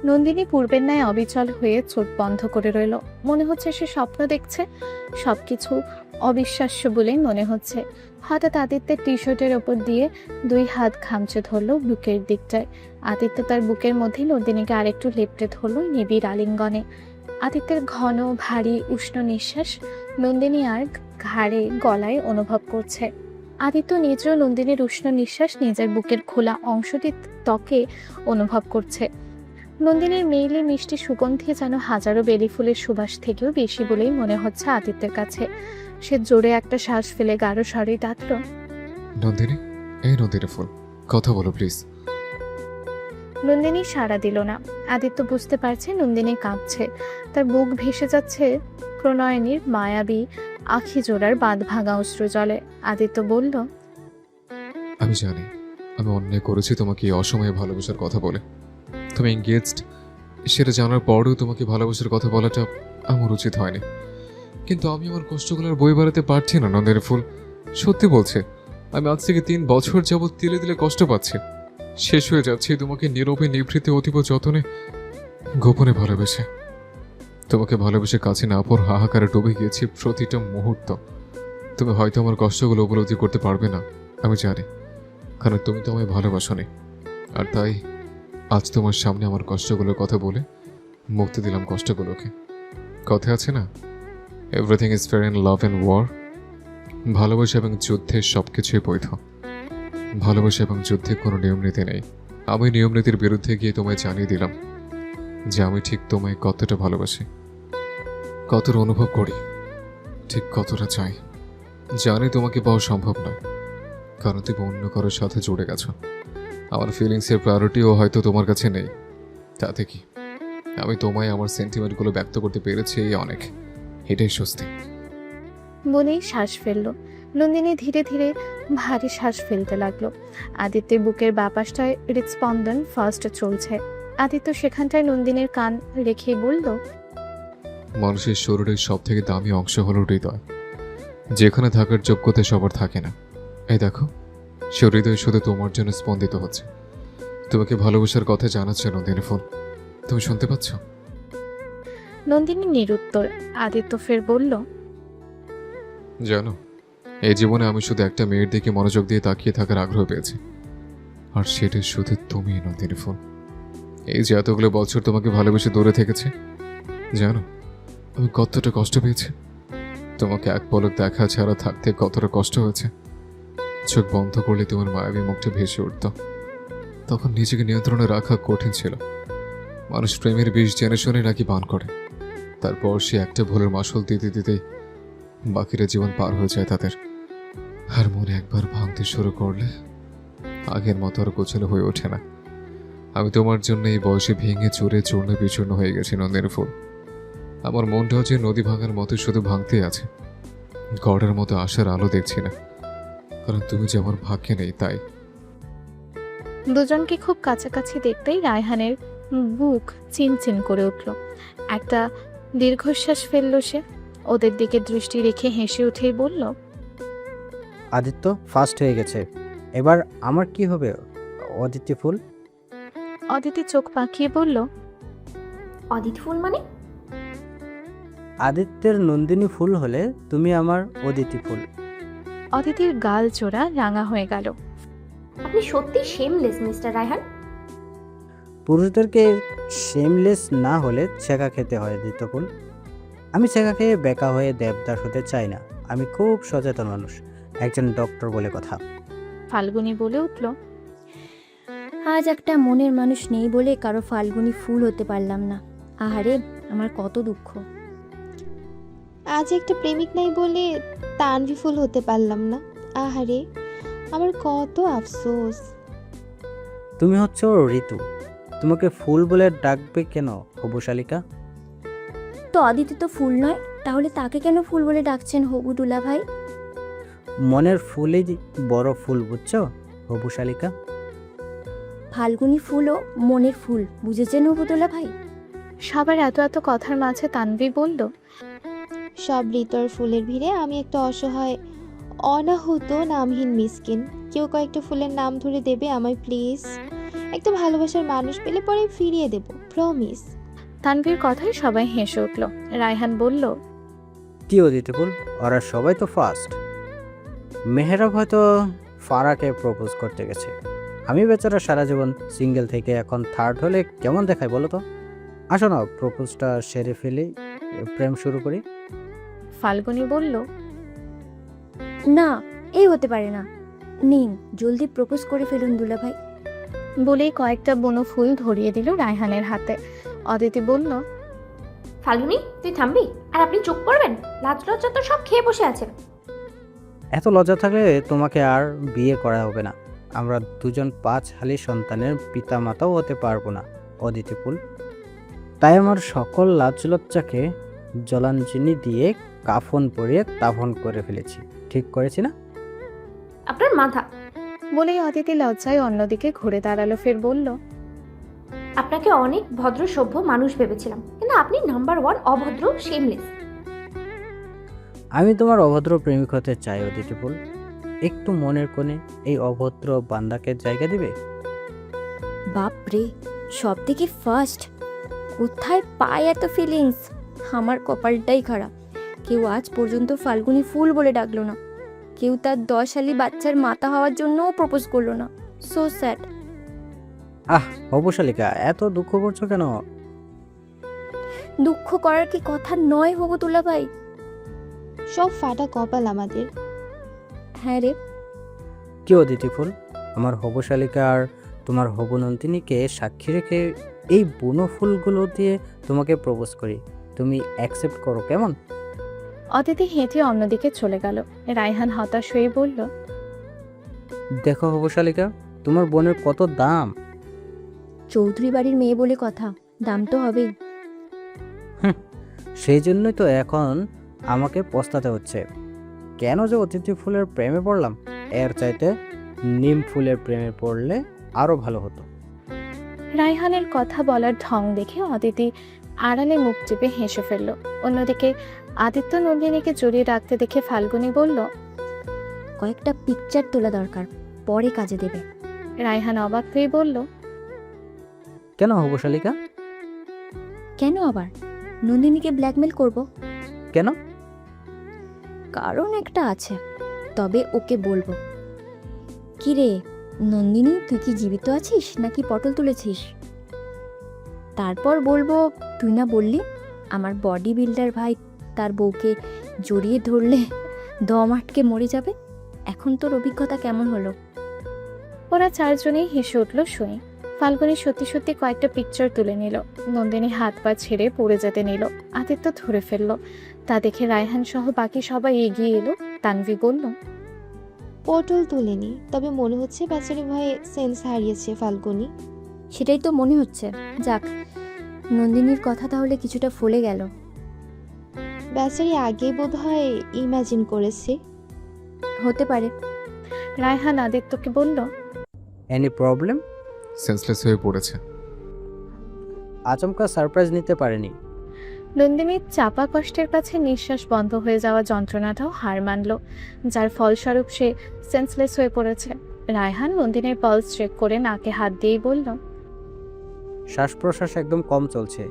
নন্দিনী পূর্বের ন্যায় অবিচল হয়ে চোখ বন্ধ করে রইল। মনে হচ্ছে সে স্বপ্ন দেখছে। সবকিছু অবিশ্বাস্য বলেই মনে হচ্ছে। হঠাৎ আদিত্যের টি শার্টের ওপর দিয়ে দুই হাত খামচে ধরলো বুকের দিকটায়। আদিত্য তার বুকের মধ্যে নন্দিনীকে আরেকটু লেপ্টে ধরলো নিবিড় আলিঙ্গনে। আদিত্যের ঘন ভারী উষ্ণ নিঃশ্বাস নন্দিনী আর ঘাড়ে গলায় অনুভব করছে। আদিত্য নিজেও নন্দিনীর উষ্ণ নিঃশ্বাস নিজের বুকের খোলা অংশটি ত্বকে অনুভব করছে। নন্দিনীর মেইলি মিষ্টি সুগন্ধি যেন হাজারো বেলি ফুলের সুবাস থেকেও বেশি বলেই মনে হচ্ছে আদিত্যের কাছে। সে জোরে একটা শ্বাস ফেলে গাঢ় স্বরে ডাকল, নন্দিনী, এই নন্দিনী ফুল, কথা বলো প্লিজ। নন্দিনী সাড়া দিল না। আদিত্য বুঝতে পারছে নন্দিনী কাঁপছে। তার বুক ভেসে যাচ্ছে প্রণয়নীর মায়াবী আখি জোড়ার বাঁধ ভাঙা অশ্রু জলে। আদিত্য বলল, আমি জানি আমি অন্যায় করেছি তোমাকে এই অসময়ে ভালোবাসার কথা বলে। তুমি এঙ্গেজড সেটা জানার পরেও তোমাকে ভালোবাসার কথা বলাটা আমার উচিত হয়নি। কিন্তু আমি আমার কষ্টগুলোর বই বাড়াতে পারছি না নন্দিনী ফুল, সত্যি বলছে। আমি আজ থেকে 3 বছর যাবৎ তিলে তিলে কষ্ট পাচ্ছি। শেষ হয়ে যাচ্ছে তোমাকে নীরবে নিভৃতে অতীব যতনে গোপনে ভালোবেসে। তোমাকে ভালোবেসে কাছে না পর হাহাকারে ডুবে গিয়েছি প্রতিটা মুহূর্ত। তুমি হয়তো আমার কষ্টগুলো উপলব্ধি করতে পারবে না, আমি জানি, কারণ তুমি তো আমায় ভালোবাসোনি। আর তাই আজ তোমার সামনে আমার কষ্টগুলোর কথা বলে মুক্তি দিলাম কষ্টগুলোকে। কথা আছে না, everything is fair in love and war. ভালোবাসা এবং যুদ্ধে সবকিছুই বৈধ। ভালোবাসা এবং যুদ্ধে কোনো নিয়ম নীতি নেই। আমি নিয়ম নীতির বিরুদ্ধে গিয়ে তোমায় জানিয়ে দিলাম যে আমি ঠিক তোমায় কতটা ভালোবাসি, কতটা অনুভব করি, ঠিক কতটা চাই। জানি তোমাকে পাওয়া সম্ভব নয়, কারণ তুমি অন্য কারোর সাথে জুড়ে গেছো। আমার ফিলিংসের প্রায়োরিটিও হয়তো তোমার কাছে নেই। তাতে কি, আমি তোমায় আমার সেন্টিমেন্টগুলো ব্যক্ত করতে পেরেছি, এই অনেক। এটাই স্বস্তি। বলেই শ্বাস ফেলল। নন্দিনী ধীরে ধীরে ভারী শ্বাস ফেলতে লাগলো। আদিত্যের বুকের বাপাসটায় হৃদস্পন্দন ফার্স্ট চলছে। আদিত্য সেখানটায় নন্দিনীর কান রেখে বলল, মানুষের শরীরের সব থেকে দামি অংশ হলো হৃদয়, যেখানে থাকার যোগ্যতা সবার থাকে না। এই দেখো, সে হৃদয় শুধু তোমার জন্য স্পন্দিত হচ্ছে। তোমাকে ভালোবাসার কথা জানাচ্ছে নন্দিনী ফুল, তুমি শুনতে পাচ্ছ? নন্দিনী নিরুত্তর। আদিত্য ফের বলল, জানো, এই জীবনে আমি শুধু একটা মেয়ের দিকে মনোযোগ দিয়ে তাকিয়ে থাকার আগ্রহ পেয়েছি, আর সেটা শুধু তুমি নন্দিনী ফুল। এই যে এতগুলো বছর তোমাকে ভালোবেসে দূরে থেকেছে, জানো আমি কতটা কষ্ট পেয়েছি। তোমাকে এক পলক দেখা ছাড়া থাকতে কতটা কষ্ট হয়েছে। চোখ বন্ধ করলে তোমার মায়াবী মুখটা ভেসে উঠত। তখন নিজেকে নিয়ন্ত্রণে রাখা কঠিন ছিল। মানুষ প্রেমের বিষ জেনে শুনে নাকি পান করে, তারপর সে একটা ভুলের মাসুল দিতে দিতেই বাকিরা জীবন পার হয়ে যায় তাদের। আর মনে একবার ভাঙতে শুরু করলে আগের মতো আর গোছালো হয়ে ওঠে না। আমি তোমার জন্য এই বয়সে ভেঙে চুরে চূর্ণ বিচূর্ণ হয়ে গেছি নন্দিনী ফুল। আমার মনটাও যে নদী ভাঙার মতো শুধু ভাঙতেই আছে। গড়ের মতো আশার আলো দেখছি না, কারণ তুমি যে আমার ভাগ্যে নেই। তাই দুজনকে খুব কাছাকাছি দেখতেই রায়হানের বুক চিনচিন করে উঠল। একটা দীর্ঘশ্বাস ফেলল সে। ওদের দিকে দৃষ্টি রেখে হেসে উঠেই বলল, আদিত্য ফার্স্ট হয়ে গেছে, এবার আমার কি হবে অদিতি ফুল? অদিতি চোখ পাকিয়ে বলল, অদিতি ফুল মানে? আদিত্যের নন্দিনী ফুল হলে তুমি আমার অদিতি ফুল। অদিতির গাল জোড়া রাঙা হয়ে গেল। আপনি সত্যি শেমলেস মিস্টার রায়হান। পুরুষদেরকে শেমলেস না হলে ছেঁকা খেতে হয় আদিত্য ফুল। আমি ছেঁকা খেয়ে বেকা হয়ে দেবদাস হতে চাই না। আমি খুব সচেতন মানুষ, একজন ডক্টর বলে কথা। ফাল্গুনী বলে উঠল, আজ একটা মনের মানুষ নেই বলে কারো ফাল্গুনি ফুল হতে পারলাম না। আহারে, আমার কত দুঃখ। আজ একটা প্রেমিক নাই বলে তানভি ফুল হতে পারলাম না। আহারে, আমার কত আফসোস। তুমি হচ্ছে ওর ঋতু, তোমাকে ফুল বলে ডাকবে কেন হবু শালিকা? তো অদিতি তো ফুল নয়, তাহলে তাকে কেন ফুল বলে ডাকছেন হবু দুলা ভাই? মনের ফুলই বড় ফুল, বুঝছো হবু শালিকা? ফাল্গুনি ফুল ও মনের ফুল, বুঝেছেন হবু দুলা ভাই? সবার এত এত কথার মাঝে তানভি বলল, সব ঋতুর ফুলের ভিড়ে আমি একটা অসহায় অনাহুত নামহীন মিসকিন। কেউ কয়েকটা ফুলের নাম ধরে দেবে আমায় প্লিজ। একটা ভালোবাসার মানুষ পেলে পরে ফিরিয়ে দেব। প্রমিস। তানভীর কথায় সবাই হেসে উঠল। রায়হান বলল, কি অদিতিপুল, ওরা সবাই তো ফার্স্ট। মেহরাব হয়তো ফারাকে প্রপোজ করতে গেছে। আমি বেচারা সারা জীবন সিঙ্গেল থেকে এখন থার্ড হলে কেমন দেখায় বলো তো? আসো না, প্রপোজটা সেরে ফেলি, প্রেম শুরু করি। ফাল্গুনী বলল, না, এই হতে পারে না। নিন, জলদি প্রপোজ করে ফেলুন দুলাভাই। বলেই কয়েকটা বুনো ফুল ধরিয়ে দিল রায়হানের হাতে। অদিতি বলল, ফাল্গুনি, তুই থামবি? আর আপনি চুপ করবেন? লাজ লজ্জা তো সব খেয়ে বসে আছেন। এত লজ্জা থাকলে তোমাকে আর বিয়ে করা হবে না। আমরা দুজন 5 হালি সন্তানের পিতা মাতাও হতে পারবো না অদিতিপুল। তাই আমার সকল লাজ লজ্জাকে জলাঞ্জলি দিয়ে কাফন পরিয়ে দাফন করে ফেলেছি। ঠিক করেছি না? আপনার মাথা। বলেই অদিতি লজ্জায় অন্যদিকে ঘুরে দাঁড়ালো। ফের বলল, আপনাকে অনেক ভদ্র সভ্য মানুষ ভেবেছিলাম, কিন্তু আপনি নাম্বার 1 অভদ্র, শেমলেস। আমি তোমার অভদ্র প্রেমিক হতে চাই অদিতিপুল। একটু মনের কোণে এই অভদ্র বান্দাকে জায়গা দিবে? বাপ রে, সব থেকে ফার্স্ট! কোথায় পায় এত ফিলিংস? আমার কপালটাই খারাপ। কেউ আজ পর্যন্ত ফাল্গুনি ফুল বলে ডাকলো না। কেউ তার 10 হালি বাচ্চার মাতা হওয়ার জন্যও প্রপোজ করলো না। So sad. আহ অবশালিকা, এত দুঃখ করছো কেন? দুঃখ করার কি কথা নয় হবো তুলা ভাই? সব ফাটা কপাল আমাদের। হ্যাঁ রে, কি অদিতিপুল, আমার হবশালিকা আর তোমার হবনন্দিনীকে সাক্ষী রেখে এই বুনো ফুলগুলো দিয়ে তোমাকে প্রপোজ করি। তুমি অ্যাকসেপ্ট করো কেমন? অদিতি হেঁটে অন্যদিকে চলে গেল। রায়হান হতাশ হয়ে বলল, দেখো হবশালিকা, তোমার বোনের কত দাম। চৌধুরী বাড়ির মেয়ে বলে কথা, দাম তো হবেই। সেই জন্যই তো এখন আমাকে পস্তাতে হচ্ছে। কেন যে অতিথি ফুলের প্রেমে পড়লাম? এর চাইতে নিম ফুলের প্রেমে পড়লে আরো ভালো হতো। রায়হানের কথা বলার ঢং দেখে অদিতি আড়ালে মুখ চেপে হেসে ফেলল। অন্যদিকে আদিত্য নন্দিনীকে জড়িয়ে রাখতে দেখে ফাল্গুনী বলল, কয়েকটা পিকচার তোলা দরকার, পরে কাজে দেবে। রায়হান অবাক হয়ে বলল, কেন হবশালিকা? কেন আবার? নন্দিনীকে ব্ল্যাকমেল করব? কেন? কারণ একটা আছে, তবে ওকে বলবো। কি রে নন্দিনী, তুই কি জীবিত আছিস নাকি পটল তুলেছিস? তারপর বলবো, তুই না বললি আমার বডি বিল্ডার ভাই তার বউকে জড়িয়ে ধরলে দম আটকে মরে যাবে? এখন তোর অভিজ্ঞতা কেমন হলো? ওরা চারজনেই হেসে উঠল শুনে। ফাল্গুনী সত্যি সত্যি কয়েকটা পিকচার তুলে নিল। নন্দিনী হাত পা ছেড়ে পড়ে যেতে নিল। আদিত্য ধরে ফেলল। তা দেখে রায়হান সহ বাকি সবাই এগিয়ে এলো। তানভি বলল, পটল তুলেনি, তবে মনে হচ্ছে বেচারি ভয়ে সেন্স হারিয়েছে ফাল্গুনি। সেটাই তো মনে হচ্ছে। যাক, নন্দিনীর কথা তাহলে কিছুটা ফলে গেল। বেচারি আগেই বোধহয় ইমাজিন করেছে। হতে পারে। রায়হান আদিত্যকে বলল, এনি প্রবলেম? সেন্সলেস হয়ে পড়েছে। আচমকা সারপ্রাইজ নিতে পারেনি। নন্দিনীর চাপা কষ্টের কাছে নিঃশ্বাস বন্ধ হয়ে যাওয়া যন্ত্রণাটাও হার মানল, যার ফলস্বরূপ সে সেন্সলেস হয়ে পড়েছে। রায়হান নন্দিনীর পালস চেক করে নাকে হাত দিয়েই বলল, শ্বাস প্রশ্বাস একদম কম চলছে।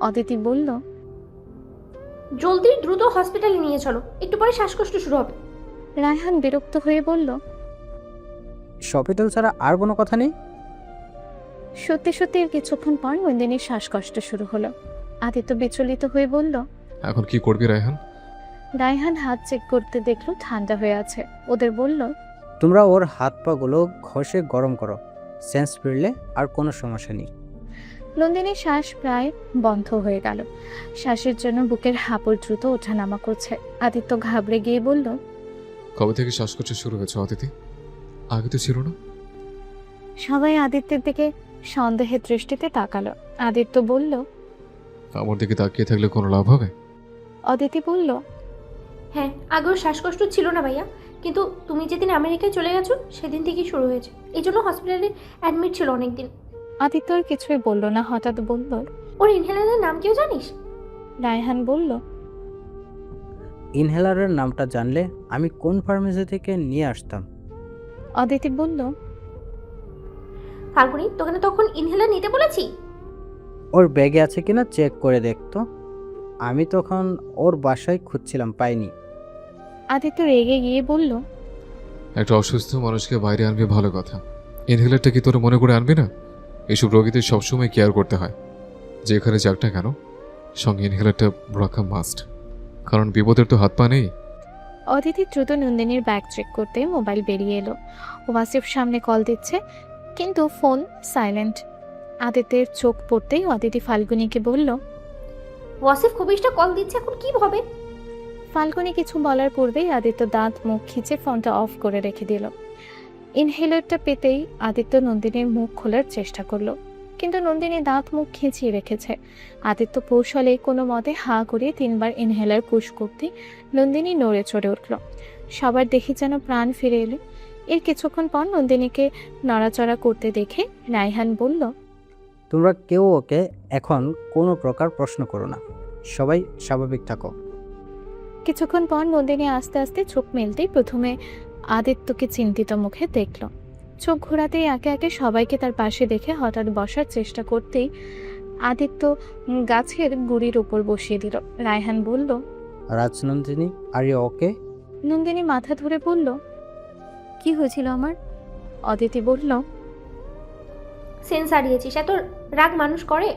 অদিতি বলল, জলদি দ্রুত হসপিটালে নিয়ে চলো, একটু পরে শ্বাসকষ্ট শুরু হবে। রায়হান বিরক্ত হয়ে বলল, হসপিটাল ছাড়া আর কোনো কথা নেই? সত্যি সত্যি এর কিছুক্ষণ পর নন্দিনীর শ্বাসকষ্ট শুরু হলো। আদিত্য বিচলিত হয়ে বলল, এখন কি করবি রায়হান? রায়হান হাত চেক করতে দেখলো ঠান্ডা হয়ে আছে। ওদের বলল, তোমরা ওর হাত পাগুলো ঘষে গরম করো। সেন্স ফিরলে আর কোনো সমস্যা নেই। নন্দিনীর শ্বাস প্রায় বন্ধ হয়ে গেল। শ্বাসের জন্য বুকের হাঁপড় দ্রুত ওঠানামা করছে। আদিত্য ঘাবড়ে গিয়ে বলল, কবে থেকে শ্বাসকষ্ট শুরু হয়েছে অদিতি? আগে তো ছিল না। সবাই আদিত্যের দিকে সন্দেহের দৃষ্টিতে তাকালো। আদিত্য বলল, আমার দিকে তাকিয়ে থাকলে কোনো লাভ হবে? অদিতি বলল, হ্যাঁ, আগেও শ্বাসকষ্ট ছিল না ভাইয়া, কিন্তু তুমি যেদিন আমেরিকায় চলে গেছো সেদিন থেকেই শুরু হয়েছে। এই জন্য হসপিটালে অ্যাডমিট ছিল অনেকদিন। আদিত্য আর কিছুই বলল না। হঠাৎ বলল, ওর ইনহেলারের নাম কেউ জানিস? রায়হান বলল, ইনহেলারের নামটা জানলে আমি কোন ফার্মেসি থেকে নিয়ে আসতাম। অদিতি বলল, ফাল্গুনি, তোকে না তখন ইনহেলার নিতে বলেছি। ওর ব্যাগে আছে কিনা চেক করে দেখতো। আমি তখন ওর বাসায় খুঁজছিলাম, পাইনি। আদিত্য রেগে গিয়ে বলল, একটা অসুস্থ মানুষকে বাইরে আনবি ভালো কথা, ইনহেলারটা কি তোরা মনে করে আনবি না? এসব রোগীদের সবসময় কেয়ার করতে হয়, যেখানে যাক না কেন সঙ্গে ইনহেলারটা রাখা মাস্ট, কারণ বিপদের তো হাত পা নেই। অদিতি দ্রুত নন্দিনীর ব্যাগ চেক করতে মোবাইল বেরিয়ে এলো। ওয়াসিফ সামনে কল দিচ্ছে, কিন্তু ফোন সাইলেন্ট। আদিত্যের চোখ পড়তেই অদিতি ফাল্গুনিকে বলল, ওয়াসিফ খবিশটা কল দিচ্ছে, এখন কি হবে? ফাল্গুনি কিছু বলার পূর্বেই আদিত্য দাঁত মুখ খিচে ফোনটা অফ করে রেখে দিল। ইনহেলারটা পেতেই আদিত্য নন্দিনীর মুখ খোলার চেষ্টা করলো, কিন্তু নন্দিনী দাঁত মুখ খিঁচিয়ে রেখেছে। আদিত্য কৌশলে কোনো মতে হাঁ করে 3বার ইনহেলার পুশ করতে নন্দিনী নড়ে চড়ে উঠল। সবার দেখে যেন প্রাণ ফিরে এলো। এর কিছুক্ষণ পর নন্দিনীকে নড়াচড়া করতে দেখে রায়হান বলল, তোমরা কেউ ওকে এখন কোনো প্রকার প্রশ্ন করো না, সবাই স্বাভাবিক থাকো। কিছুক্ষণ পর নন্দিনী আস্তে আস্তে চোখ মেলতেই প্রথমে আদিত্যকে চিন্তিত মুখে দেখল। চোখ ঘোরাতেই একে একে সবাইকে তার পাশে দেখে হঠাৎ বসার চেষ্টা করতেই আদিত্য গাছের গুড়ির উপর বসিয়ে দিল। রায়হান বলল, Rajnandini, are you okay? Nandini মাথা ধরে বলল, কি হয়েছিল আমার? অদিতি বলল, সেন্স হারিয়েছিস, এত রাগ মানুষ করে?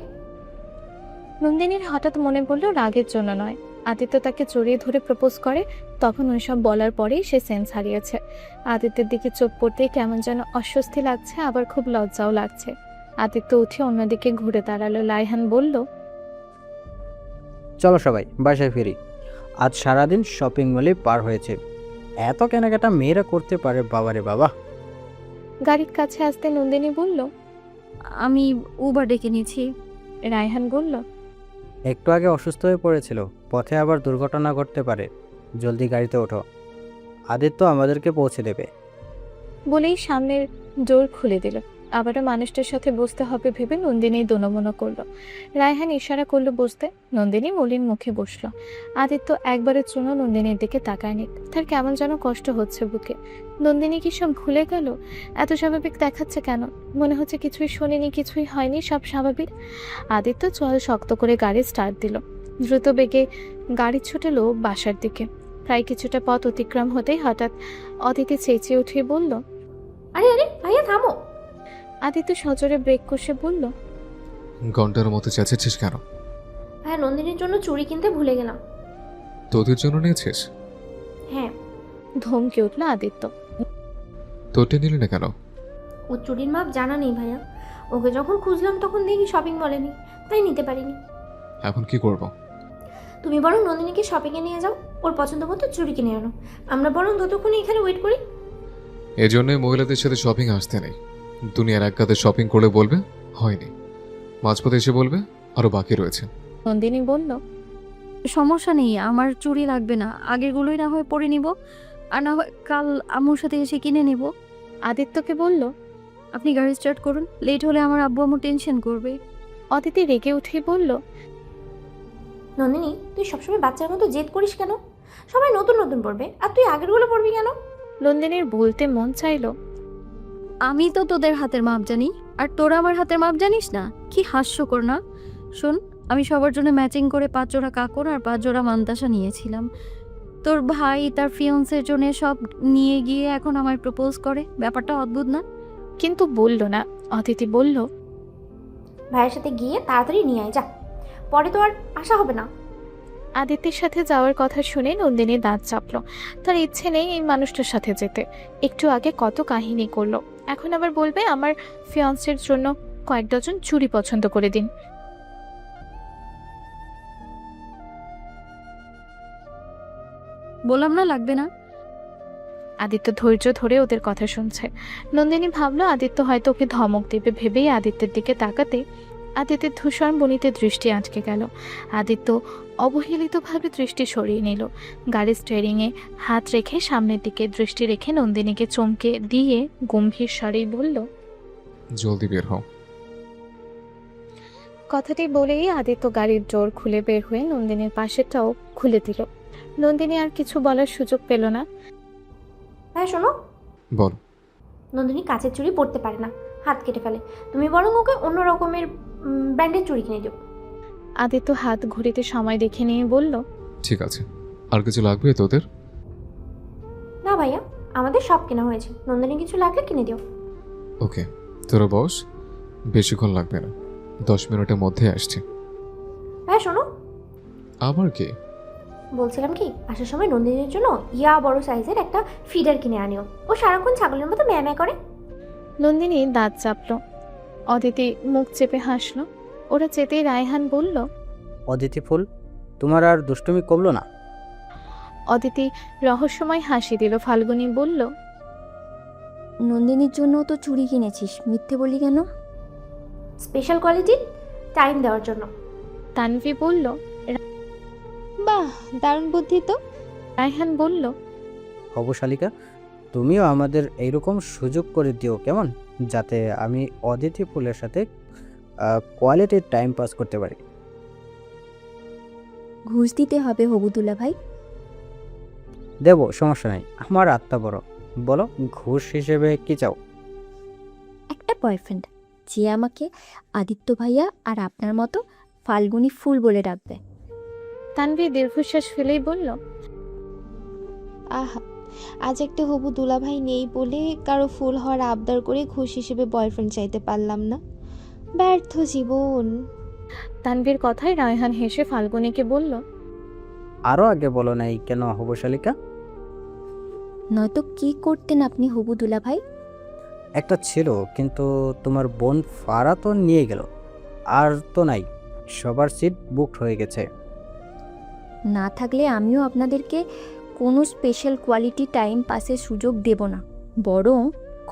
নন্দিনীর হঠাৎ মনে পড়ল রাগের জন্য নয়, আদিত্য তাকে জড়িয়ে ধরে প্রপোজ করে, তখন ওইসব বলার পরেই সে সেন্স হারিয়েছে। আদিত্যের দিকে চোখ পড়তেই কেমন যেন অস্বস্তি লাগছে, আবার খুব লজ্জাও লাগছে। আদিত্য উঠে অন্যদিকে ঘুরে দাঁড়ালো। রায়হান বলল, চলো সবাই বাসায় ফিরি, আজ সারাদিন শপিং মলে পার হয়েছে। এত কেনাকাটা মেয়েরা করতে পারে, বাবারে বাবা। গাড়ির কাছে আসতে নন্দিনী বলল, আমি উবার ডেকে নিয়েছি। রায়হান বলল, একটু আগে অসুস্থ হয়ে পড়েছিল, পথে আবার দুর্ঘটনা ঘটতে পারে, জলদি গাড়িতে ওঠো, আদিত্য আমাদেরকে পৌঁছে দেবে। বলেই সামনের ডোর খুলে দিল। আবারও মানুষটার সাথে বসতে হবে ভেবে নন্দিনী দোনমনো করলো। রায়হান ইশারা করলো বসতে, নন্দিনী মলিন মুখে বসলো। আদিত্য একবারের জন্য নন্দিনীর দিকে তাকায়নি, তার কেমন যেন কষ্ট হচ্ছে বুকে। নন্দিনী কি সব ভুলে গেল? এত স্বাভাবিক দেখাচ্ছে কেন? মনে হচ্ছে কিছুই শোনেনি, কিছুই হয়নি, সব স্বাভাবিক। আদিত্য চল শক্ত করে গাড়ি স্টার্ট দিল। দ্রুত বেগে গাড়ি ছুটেলো বাসার দিকে। প্রায় কিছুটা পথ অতিক্রম হতেই হঠাৎ অদিতি চেঁচিয়ে উঠে বলল, আরে আরে ভাইয়া থামো। আদিত্য সজোরে ব্রেক কষে বলল, ঘন্টার মতো চেঁচাচ্ছিস কেন? ভাইয়া নন্দিনীর জন্য চুড়ি কিনতে ভুলে গেলাম। তোদের জন্য নিয়েছিস? হ্যাঁ। ধমকে উঠল আদিত্য। তোরটা নিলি না কেন? ও চুড়ির মাপ জানা নেই ভাইয়া, ওকে যখন খুঁজলাম তখন দেখি শপিং মলে নেই, তাই নিতে পারিনি। এখন কি করব? তুমি বরং নন্দিনীকে শপিংয়ে নিয়ে যাও, ওর পছন্দ মতো চুড়ি কিনে আনো, আমরা বরং ততক্ষণে এখানে ওয়েট করি। এজন্যই মহিলাদের সাথে শপিং আসতে নেই। দুনিয়ার এক কাতে শপিং করে বলবে হয়নি, মাঝপথে এসে বলবে আরো বাকি রয়েছে। নন্দিনী বলল, সমস্যা নেই, আমার চুড়ি লাগবে না, আগেরগুলোই না হয় পরে নিব, আর না হয় কাল আম্মুর সাথে এসে কিনে নিব। আদিত্যকে বলল, আপনি গাড়ি স্টার্ট করুন, লেট হলে আমার আব্বু আম্মু টেনশন করবে। অদিতি রেগে উঠে বলল, নন্দিনী তুই সবসময় বাচ্চার মতো জেদ করিস কেন? সবাই নতুন নতুন পড়বে আর তুই আগেরগুলো পড়বি কেন? নন্দিনীর বলতে মন চাইল, আমি তো তোদের হাতের মাপ জানি, আর তোরা আমার হাতের মাপ জানিস না? কি হাস্যকর না? শোন, আমি সবার জন্য ম্যাচিং করে 5 জোড়া কাকড় আর 5 জোড়া মান্তাসা নিয়েছিলাম। তোর ভাই তার ফিয়ন্সের জন্য সব নিয়ে গিয়ে এখন আমায় প্রপোজ করে, ব্যাপারটা অদ্ভুত না? কিন্তু বলল না। অদিতি বলল, ভাইয়ের সাথে গিয়ে তাড়াতাড়ি নিয়ে আয় যা, পরে তো আর আশা হবে না। আদিত্যের সাথে যাওয়ার কথা শুনে নন্দিনী দাঁত চাপলো। তার ইচ্ছে নেই এই মানুষটার সাথে যেতে। একটু আগে কত কাহিনী করলো, এখন আবার বলবে আমার ফিয়ন্সের জন্য কয়েক ডজন চুড়ি পছন্দ করে দিন। বললাম না লাগবে না। আদিত্য ধৈর্য ধরে ওদের কথা শুনছে। নন্দিনী ভাবলো আদিত্য হয়তো ওকে ধমক দেবে, ভেবেই আদিত্যের দিকে তাকাতে আদিত্যের ধূসর বনিতে দৃষ্টি আটকে গেল। আদিত্য অবহেলিতভাবে দৃষ্টি সরিয়ে নিল। গাড়ির স্টিয়ারিংয়ে হাত রেখে সামনের দিকে দৃষ্টি রেখে নন্দিনীকে চমকে দিয়ে গম্ভীর স্বরেই বলল, জলদি বের হও। কথাটি বলেই আদিত্য গাড়ির ডোর খুলে বের হয়ে নন্দিনীর পাশেরটাও খুলে দিল। নন্দিনী আর কিছু বলার সুযোগ পেল না। ভাই শোনো, বল। নন্দিনী কাচের চুড়ি পরতে পারে না, হাত কেটে ফেলে। তুমি বরং ওকে অন্য রকমের ব্র্যান্ডের চুড়ি কিনে দিও। আদিত্য হাত ঘড়িতে সময় দেখে নিয়ে বলল, ঠিক আছে, আর কিছু লাগবে তোদের? না ভাইয়া, আমাদের সব কেনা হয়েছে। নন্দিনী কিছু লাগলে কিনে দিও। ওকে, তোরা বস, বেশিক্ষণ লাগবে না, 10 মিনিটের মধ্যে আসছি। ভাইয়া শোনো, আবার কি? বলছিলাম কি, আসার সময় নন্দিনীর জন্য বড় সাইজের একটা ফিডার কিনে আনিও। ও সারাক্ষণ ছাগলের মতো ম্যাঁ ম্যাঁ করে। নন্দিনী দাঁত চাপল। অদিতি মুখ চেপে হাসলো। ওরা যেতেই রায়হান বলল, অদিতি ফুল, তোমার আর দুষ্টুমি কমলো না? অদিতি রহস্যময় হাসি দিল। ফাল্গুনী বলল, নন্দিনীর জন্য তো চুড়ি কিনেছিস, মিথ্যে বলি কেন? স্পেশাল কোয়ালিটির, টাইম দেওয়ার জন্য। তানভি বলল। বাহ, দারুণ বুদ্ধি তো। রায়হান বলল, হবু শালিকা, তুমিও আমাদের এইরকম সুযোগ করে দিও কেমন, যাতে আমি অদিতি ফুলের সাথে কোয়ালিটির টাইম পাস করতে পারি। ঘুষ দিতে হবে হবুদুল্লা ভাই। দেব, সমস্যা নেই, আমার আত্মা বড়। বলো, ঘুষ হিসেবে কি চাও? একটা বয়ফ্রেন্ড যে আমাকে আদিত্য ভাইয়া আর আপনার মতো ফাল্গুনি ফুল বলে ডাকবে। তানভি দীর্ঘশ্বাস ফেলেই বলল, আহা, আজ একটা হবু দুলাভাই নেই বলে কারো ফুল হওয়ার আবদার করে ঘুষ হিসেবে বয়ফ্রেন্ড চাইতে পারলাম না। ব্যর্থ জীবন। তানভীর কথায় রায়হান হেসে ফাল্গুনীকে বলল, আরও আগে বলো নাই কেন হবু শালিকা? নয়তো কি করতেন আপনি হবুদুল্লা ভাই? একটা ছিল, কিন্তু তোমার বোন ফারা তো নিয়ে গেল। আর তো নাই, সবার সিট বুকড হয়ে গেছে। না থাকলে আমিও আপনাদেরকে কোনো স্পেশাল কোয়ালিটি টাইম পাসের সুযোগ দেব না, বরং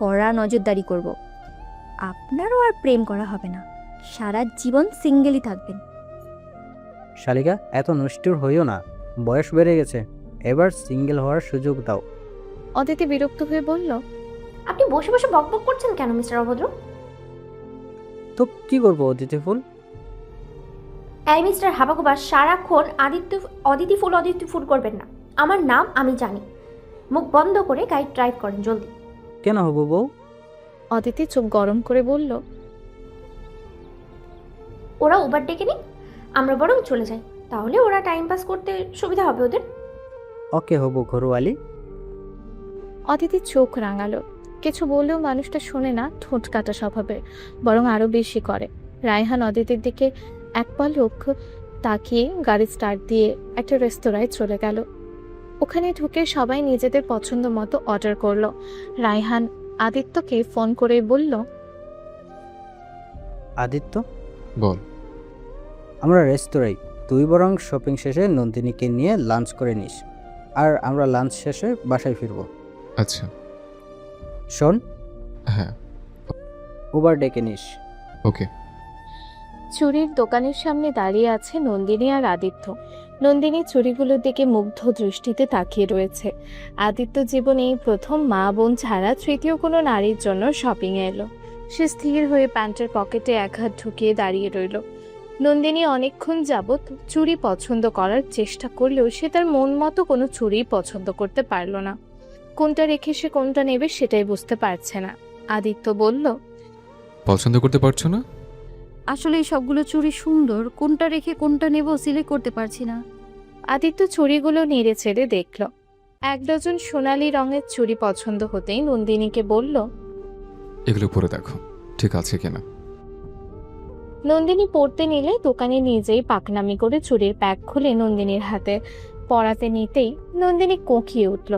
কড়া নজরদারি করব। আপনারও আর প্রেম করা হবে না, সারা জীবন সিঙ্গেলই থাকবেন। শালিকা, এত নিষ্ঠুর হইও না, বয়স বেড়ে গেছে, এবার সিঙ্গেল হওয়ার সুযোগ দাও। অদিতি বিরক্ত হয়ে বলল, আপনি বসে বসে বকবক করছেন কেন মিস্টার অভদ্র? তো কি করবো অদিতি ফুল? এই মিস্টার হাবাগোবা, সারাক্ষণ অদিতি ফুল করবেন না। আমার নাম আমি জানি। মুখ বন্ধ করে গাড়ি ড্রাইভ করেন জলদি। কেন হবু বউ? অদিতি চোখ গরম করে বলল, ওরা উবার ডেকে নিক, আমরা বরং চলে যাই, তাহলে ওরা টাইম পাস করতে সুবিধা হবে ওদের। ওকে হবু ঘরোয়ালি। অদিতি চোখ রাঙালো। কিছু বললেও মানুষটা শোনে না, ঠোঁট কাটা স্বভাবের, বরং আরো বেশি করে। রায়হান অদিতির দিকে এক পলক তাকিয়ে গাড়ি স্টার্ট দিয়ে একটা রেস্তোরাঁয় চলে গেল। ওখানে ঢুকে সবাই নিজেদের পছন্দ মতো অর্ডার করলো। রায়হান আদিত্যকে ফোন করে বলল, আদিত্য, বল। আমরা রেস্তোরাঁয়, তুই বরং শপিং শেষে নন্দিনীকে নিয়ে লাঞ্চ করে নিস, আর আমরা লাঞ্চ শেষে বাসায় ফিরবো। আচ্ছা। শোন, হ্যাঁ, উবার ডেকে নিস। ওকে। চুরির দোকানের সামনে দাঁড়িয়ে আছে নন্দিনী আর আদিত্য। নন্দিনী চুড়িগুলোর দিকে মুগ্ধ দৃষ্টিতে তাকিয়ে রয়েছে। আদিত্য জীবনে এই প্রথম মা বোন ছাড়া তৃতীয় কোনো নারীর জন্য শপিংয়ে এলো। সে স্থির হয়ে প্যান্টের পকেটে এক হাত ঢুকিয়ে দাঁড়িয়ে রইল। নন্দিনী অনেকক্ষণ যাবৎ চুড়ি পছন্দ করার চেষ্টা করলেও সে তার মন মতো কোনো চুড়ি পছন্দ করতে পারল না। কোনটা রেখে সে কোনটা নেবে সেটাই বুঝতে পারছে না। আদিত্য বলল, পছন্দ করতে পারছো না? আসলে এই সবগুলো চুড়ি সুন্দর, কোনটা রেখে কোনটা নেব সিলেক্ট করতে পারছি না। আদিত্য চুড়িগুলো নেড়ে চেড়ে দেখল। 1 ডজন সোনালী রঙের চুড়ি পছন্দ হতেই নন্দিনীকে বলল, এগুলো পরে দেখো ঠিক আছে কিনা। নন্দিনী পড়তে নিলে দোকানে নিজেই পাকনামি করে চুড়ির প্যাক খুলে নন্দিনীর হাতে পরাতে নিতেই নন্দিনী কোঁকিয়ে উঠল।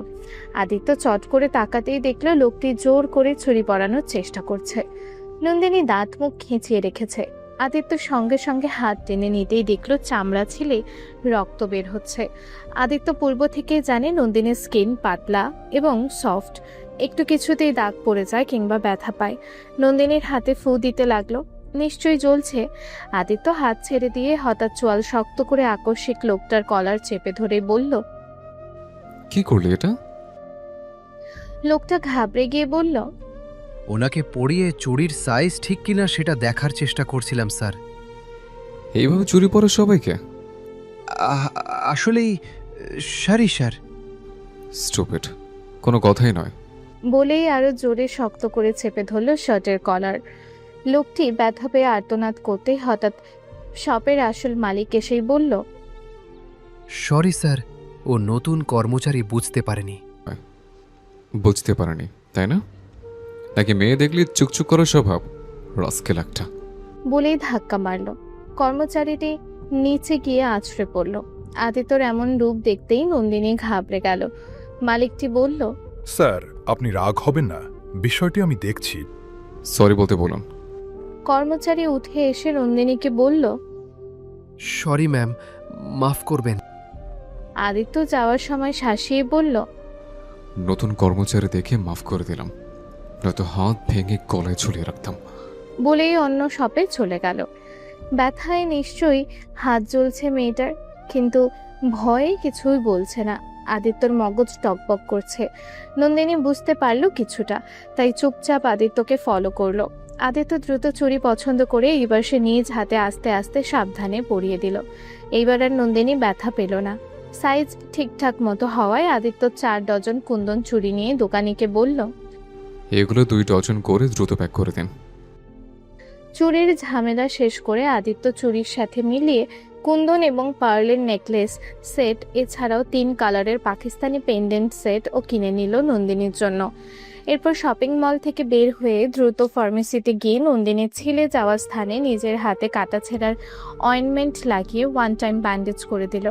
আদিত্য চট করে তাকাতেই দেখল লোকটি জোর করে চুড়ি পরানোর চেষ্টা করছে। নন্দিনী দাঁত মুখ খিঁচিয়ে রেখেছে। আদিত্য সঙ্গে সঙ্গে হাত টেনে নিতেই দেখল চামড়া ছিলে রক্ত বের হচ্ছে। আদিত্য পূর্ব থেকে জানে নন্দিনীর স্কিন পাতলা এবং সফট, একটু কিছুতেই দাগ পড়ে যায় কিংবা ব্যথা পায়। নন্দিনীর হাতে ফু দিতে লাগলো, নিশ্চয়ই জ্বলছে। আদিত্য হাত ছেড়ে দিয়ে হঠাৎ চোয়াল শক্ত করে আকস্মিক লোকটার কলার চেপে ধরে বলল, কি করলি এটা? লোকটা ঘাবড়ে গিয়ে বলল, ওনাকে পরিয়ে চুড়ির সাইজ ঠিক কিনা সেটা দেখার চেষ্টা করছিলাম স্যার। এইভাবে চুরি পরে সবাইকে? আসলেই সারি স্যার। স্টুপিড, কোনো কথাই নয়। বলেই আরো জোরে শক্ত করে চেপে ধরল শার্টের কলার। লোকটি ব্যথা পেয়ে আর্তনাদ করতেই হঠাৎ শপের আসল মালিক এসেই বলল, সরি স্যার, ও নতুন কর্মচারী বুঝতে পারেনি। বুঝতে পারেনি তাই না? নাকি মেয়ে দেখলে চুকচুক করার স্বভাব? রাস্কেল একটা। বলেই ধাক্কা মারল। কর্মচারীটি নিচে গিয়ে আছড়ে পড়ল। আদিত্যর এমন রূপ দেখতেই নন্দিনী ঘাবড়ে গেল। মালিকটি বলল, স্যার, আপনি রাগ হবেন না, বিষয়টি আমি দেখছি। সরি বলতে বলুন। কর্মচারী উঠে এসে নন্দিনীকে বলল, সরি ম্যাম, মাফ করবেন। আদিত্য যাওয়ার সময় শাসিয়ে বলল, নতুন কর্মচারী দেখে মাফ করে দিলাম, নয়তো হাত ভেঙে গলায় ঝুলিয়ে রাখতাম। বলেই অন্য শপে চলে গেল। ব্যথায় নিশ্চয়ই হাত জ্বলছে মেয়েটার, কিন্তু ভয়ে কিছুই বলছে না। আদিত্যর মগজ টকবক করছে। নন্দিনী বুঝতে পারল কিছুটা, তাই চুপচাপ আদিত্যকে ফলো করলো। আদিত্য দ্রুত চুড়ি পছন্দ করে এইবার সে নিজ হাতে আস্তে আস্তে সাবধানে পরিয়ে দিল। এইবার আর নন্দিনী ব্যথা পেল না। সাইজ ঠিকঠাক মতো হওয়ায় আদিত্য 4 ডজন কুন্দন চুড়ি নিয়ে দোকানিকে বলল, এগুলো 2 ডজন করে দ্রুত প্যাক করে দিন। চুরির ঝামেলা শেষ করে আদিত্য চুরির সাথে মিলিয়ে কুন্দন এবং পার্লের নেকলেস সেট এছাড়াও 3 কালারের পাকিস্তানি পেন্ডেন্ট সেট ও কিনে নিল নন্দিনীর জন্য। এরপর শপিং মল থেকে বের হয়ে দ্রুত ফার্মেসিতে গিয়ে নন্দিনীর ছিলে যাওয়া স্থানে নিজের হাতে কাটা ছেঁড়ার অয়েন্টমেন্ট লাগিয়ে 1 টাইম ব্যান্ডেজ করে দিল।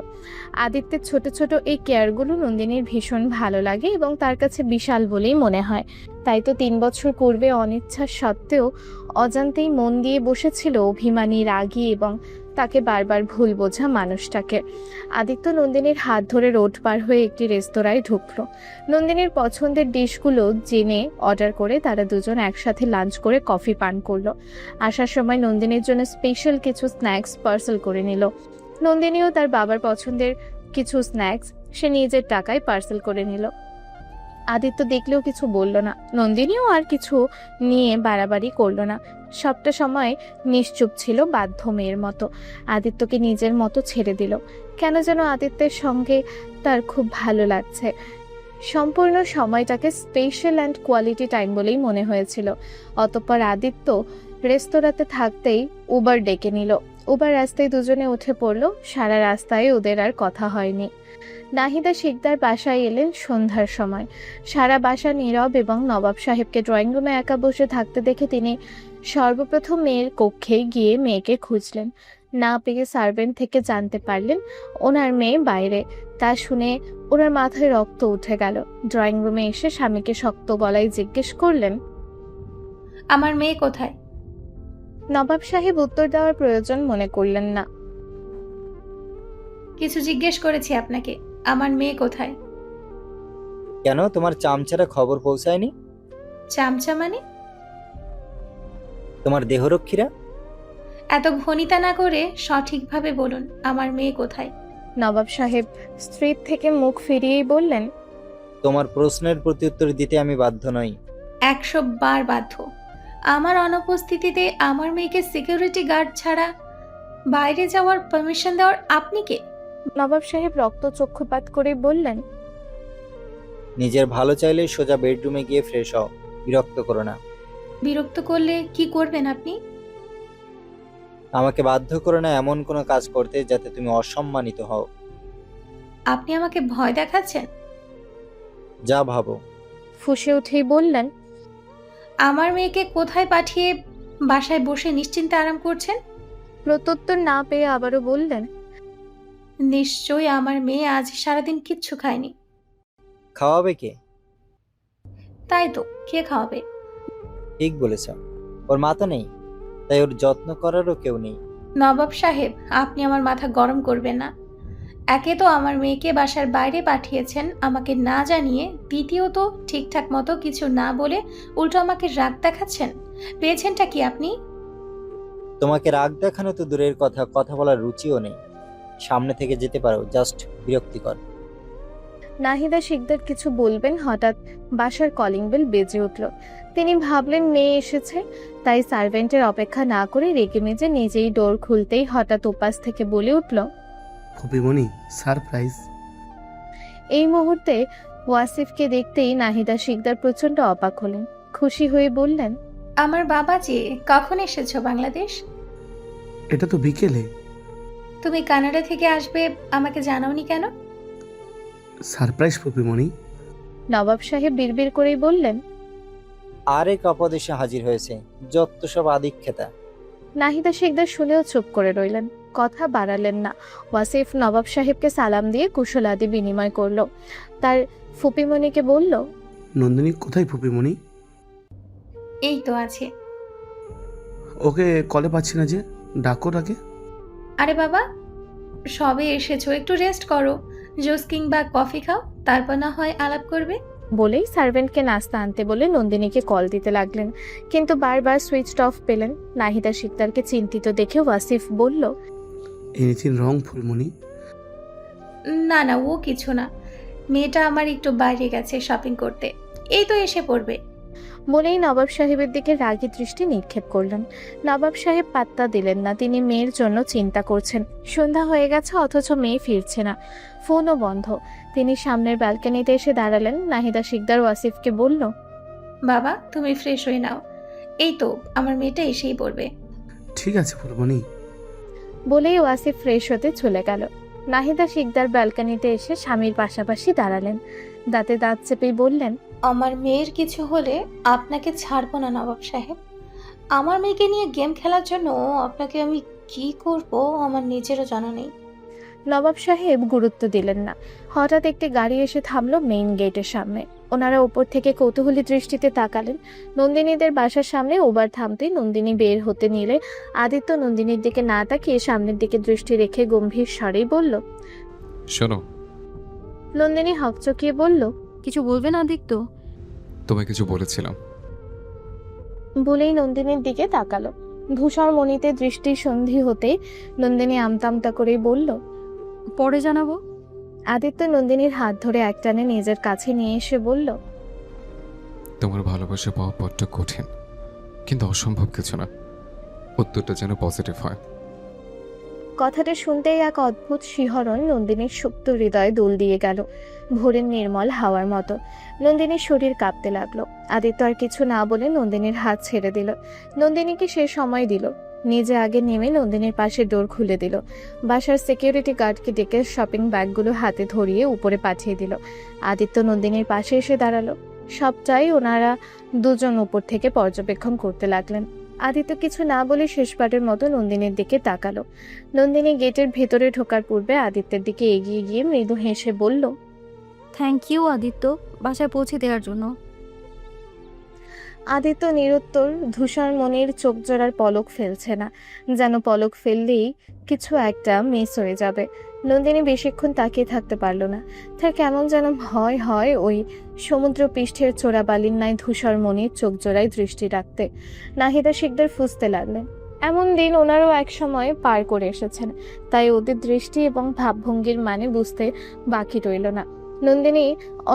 আদিত্যের ছোট ছোট এই কেয়ারগুলো নন্দিনীর ভীষণ ভালো লাগে এবং তার কাছে বিশাল বলেই মনে হয়। তাই তো 3 বছর পূর্বে অনিচ্ছা সত্ত্বেও অজান্তেই মন দিয়ে বসেছিল অভিমানী, রাগী এবং তাকে বারবার ভুল বোঝা মানুষটাকে। আদিত্য নন্দিনীর হাত ধরে রোড পার হয়ে একটি রেস্তোরাঁয় ঢুকলো। নন্দিনীর পছন্দের ডিশগুলো জেনে অর্ডার করে তারা দুজন একসাথে লাঞ্চ করে কফি পান করলো। আসার সময় নন্দিনীর জন্য স্পেশাল কিছু স্ন্যাক্স পার্সেল করে নিল। নন্দিনীও তার বাবার পছন্দের কিছু স্ন্যাক্স সে নিজের টাকায় পার্সেল করে নিল। আদিত্য দেখলেও কিছু বলল না, নন্দিনীও আর কিছু নিয়ে বাড়াবাড়ি করলো না। সবটা সময় নিশ্চুপ ছিল, বাধ্য মেয়ের মতো। আদিত্যকে নিজের মতো ছেড়ে দিল। কেন যেন আদিত্যের সঙ্গে তার খুব ভালো লাগছে। সম্পূর্ণ সময়টাকে স্পেশাল অ্যান্ড কোয়ালিটি টাইম বলেই মনে হয়েছিল। অতঃপর আদিত্য রেস্তোরাঁতে থাকতেই উবার ডেকে নিল। উবার রাস্তায় দুজনে উঠে পড়ল। সারা রাস্তায় ওদের আর কথা হয়নি। নাহিদা শিকদার বাসায় এলেন সন্ধ্যার সময়। সারা বাসা নীরব এবং নবাব সাহেবকে ড্রয়িং রুমে একা বসে থাকতে দেখে তিনি সর্বপ্রথম মেয়ের কক্ষে গিয়ে মেয়েকে খুঁজলেন। না পেয়ে সার্ভেন্ট থেকে জানতে পারলেন ওনার মেয়ে বাইরে। তা শুনে ওনার মাথায় রক্ত উঠে গেল। ড্রয়িং রুমে এসে স্বামীকে শক্ত গলায় জিজ্ঞেস করলেন, আমার মেয়ে কোথায়? নবাব সাহেব উত্তর দেওয়ার প্রয়োজন মনে করলেন না। কিছু জিজ্ঞেস করেছি আপনাকে, আমার মেয়ে কোথায়? কেন, তোমার চামচারা খবর পৌঁছায়নি? চামচা মানে? তোমার দেহরক্ষীরা? এত ভনিতা না করে সঠিকভাবে বলুন, আমার মেয়ে কোথায়? নবাব সাহেব স্ত্রীর থেকে মুখ ফিরিয়েই বললেন, তোমার প্রশ্নের প্রত্যুত্তর দিতে আমি বাধ্য নই। 100 বার বাধ্য। আমার অনুপস্থিতিতে আমার মেয়েকে সিকিউরিটি গার্ড ছাড়া বাইরে যাওয়ার পারমিশন দেওয়ার আপনি কে? নবাব সাহেব রক্ত চক্ষুপাত করে বললেন, নিজের ভালো চাইলে সোজা বেডরুমে গিয়ে ফ্রেশ হও, বিরক্ত করো না। বিরক্ত করলে কি করবেন আপনি? আমাকে বাধ্য করো না এমন কোনো কাজ করতে যাতে তুমি অসম্মানিত হও। আপনি আমাকে ভয় দেখাচ্ছেন? যা ভাবো। ফুঁসে উঠেই বললেন, আমার মেয়েকে কোথায় পাঠিয়ে বাসায় বসে নিশ্চিন্তে আরাম করছেন? প্রত্যুত্তর না পেয়ে আবারও বললেন, নিশ্চয়ই আমার মেয়ে আজ সারাদিন কিচ্ছু খায়নি। খাওয়াবে কে? তাই তো, কে খাওয়াবে? ঠিক বলেছ, ওর মা তো নেই, তাই ওর যত্ন করারও কেউ নেই। নবাব সাহেব, আপনি আমার মাথা গরম করবেন না। একে তো আমার মেয়েকে বাসার বাইরে পাঠিয়েছেন আমাকে না জানিয়ে, দ্বিতীয়ত ঠিকঠাক মতো কিছু না বলে উল্টো আমাকে রাগ দেখাচ্ছেন। পেয়েছেনটা কি আপনি? তোমাকে রাগ দেখানো তো দূরের কথা, কথা বলার রুচিও নেই। সামনে থেকে যেতে পারো, জাস্ট বিরক্তিকর। নাহিদা শিকদার কিছু বলবেন, হঠাৎ বাসার কলিং বেল বেজে উঠল। তিনি ভাবলেন মেয়ে এসেছে, তাই সার্ভেন্টের অপেক্ষা না করে রেগেমেজে নিজেই ডোর খুলতেই হঠাৎ উপাস থেকে বলে উঠল, ফুপিমণি, সারপ্রাইজ। এই মুহূর্তে ওয়াসিফকে দেখতেই নাহিদা শিকদার প্রচন্ড অবাক হলেন। খুশি হয়ে বললেন, আমার বাবা যে, কখন এসেছো বাংলাদেশ? এটা তো বিকেলে। তুমি কানাডা থেকে আসবে আমাকে জানাওনি কেন? সারপ্রাইজ ফুপিমণি। নবাব সাহেব বিড়বিড় করেই বললেন। আরেক আপদ এসে হাজির হয়েছে, যত সব আদিক্ষেতা। নাহিদা শিকদার শুনেও চুপ করে রইলেন, কথা বাড়ালেন না। ওয়াসিফ নবাব সাহেবকে সালাম দিয়ে কুশলাদি বিনিময় করলো। তার ফুপিমণিকে বলল, নন্দিনী কোথায় ফুপিমণি? এই তো আছে। ওকে কলে পাচ্ছি না যে, ডাকো ডাকে। আরে বাবা, সবে এসেছো, একটু রেস্ট করো, জুস কিংবা কফি খাও, তারপর না হয় আলাপ করবে। বলেই সার্ভেন্টকে নাস্তা আনতে বলে নন্দিনীকে কল দিতে লাগলেন, কিন্তু বারবার সুইচ অফ পেলেন। নাহিদা শিকদারকে চিন্তিত দেখে ওয়াসিফ বলল, এনেছেন রং ফুলমণি? না না, ও কিছু না, মেয়েটা আমার একটু বাইরে গেছে শপিং করতে, এই তো এসে পড়বে। বলেই নবাব সাহেবের দিকে রাগী দৃষ্টি নিক্ষেপ করলেন। নবাব সাহেব পাত্তা দিলেন না, তিনি মেয়ের জন্য চিন্তা করছেন। সন্ধ্যা হয়ে গেছে অথচ মেয়ে ফিরছে না, ফোনও বন্ধ। তিনি সামনের ব্যালকনিতে এসে দাঁড়ালেন। নাহিদা শিকদার ওয়াসিফকে বলল, বাবা তুমি ফ্রেশ হয়ে নাও, এই তো আমার মেয়েটা এসেই পড়বে। ঠিক আছে ফুলমণি। বলেই ওয়াসিফ ফ্রেশ হতে চলে গেল। নাহিদা শিকদার ব্যালকনিতে এসে স্বামীর পাশাপাশি দাঁড়ালেন, দাঁতে দাঁত চেপেই বললেন, আমার মেয়ের কিছু হলে আপনাকে ছাড়বো না নবাব সাহেব। আমার মেয়েকে নিয়ে গেম খেলার জন্য আপনাকে আমি কি করব আমার নিজেরও জানা নেই। নবাব সাহেব গুরুত্ব দিলেন না। হঠাৎ একটি গাড়ি এসে থামলো মেইন গেটের সামনে। ওনারা উপর থেকে কৌতূহলী দৃষ্টিতে তাকালেন। নন্দিনীদের বাসার সামনে ওবার থামতেই নন্দিনী বের হতে নিলে আদিত্য নন্দিনীর দিকে না তাকিয়ে সামনের দিকে দৃষ্টি রেখে গম্ভীর স্বরেই বলল, শোনো। নন্দিনী হকচকিয়ে বলল, কিছু বলবেন আদিত্য? তোমায় কিছু বলেছিলাম। বলেই নন্দিনীর দিকে তাকালো। ধূসর মণিতে দৃষ্টির সন্ধি হতে নন্দিনী আমতা আমতা করেই বলল, পরে জানাবো। আদিত্য নন্দিনীর হাত ধরে একটানে নিজের কাছে নিয়ে এসে বলল, তোমার ভালোবাসা পাওয়া বড্ড কঠিন, কিন্তু অসম্ভব কিছু না। উত্তরটা যেন পজিটিভ হয়। কথাটা শুনতেই এক অদ্ভুত শিহরণ নন্দিনীর সুপ্ত হৃদয়ে দোল দিয়ে গেল, ভোরের নির্মল হাওয়ার মতো। নন্দিনীর শরীর কাঁপতে লাগলো। আদিত্য আর কিছু না বলে নন্দিনীর হাত ছেড়ে দিল। নন্দিনীকে সে সময় দিল, নিজে আগে নেমে নন্দিনীর পাশে ডোর খুলে দিল। বাসার সিকিউরিটি গার্ডকে ডেকে শপিং ব্যাগগুলো হাতে ধরিয়ে উপরে পাঠিয়ে দিল। আদিত্য নন্দিনীর পাশে এসে দাঁড়ালো। সবটাই ওনারা দুজন উপর থেকে পর্যবেক্ষণ করতে লাগলেন। আদিত্য কিছু না বলে শেষবারের মতো নন্দিনীর দিকে তাকালো। নন্দিনী গেটের ভেতরে ঢোকার পূর্বে আদিত্যের দিকে এগিয়ে গিয়ে মৃদু হেসে বলল, থ্যাংক ইউ আদিত্য, বাসায় পৌঁছে দেওয়ার জন্য। আদিত্য নিরুত্তর। ধূসর মনির চোখ জোড়ার পলক ফেলছে না, যেন পলক ফেললেই কিছু একটা মিস হয়ে যাবে। নন্দিনী বেশিক্ষণ তাকিয়ে থাকতে পারল না। তার কেমন যেন ভয় হয় ওই সমুদ্র পৃষ্ঠের চোরাবালির ন্যায় ধূসর মনির চোখ জোড়ায় দৃষ্টি রাখতে। নাহিদা শিকদার ফুঁসতে লাগলেন। এমন দিন ওনারও এক সময় পার করে এসেছেন, তাই ওদের দৃষ্টি এবং ভাবভঙ্গির মানে বুঝতে বাকি রইল না। নন্দিনী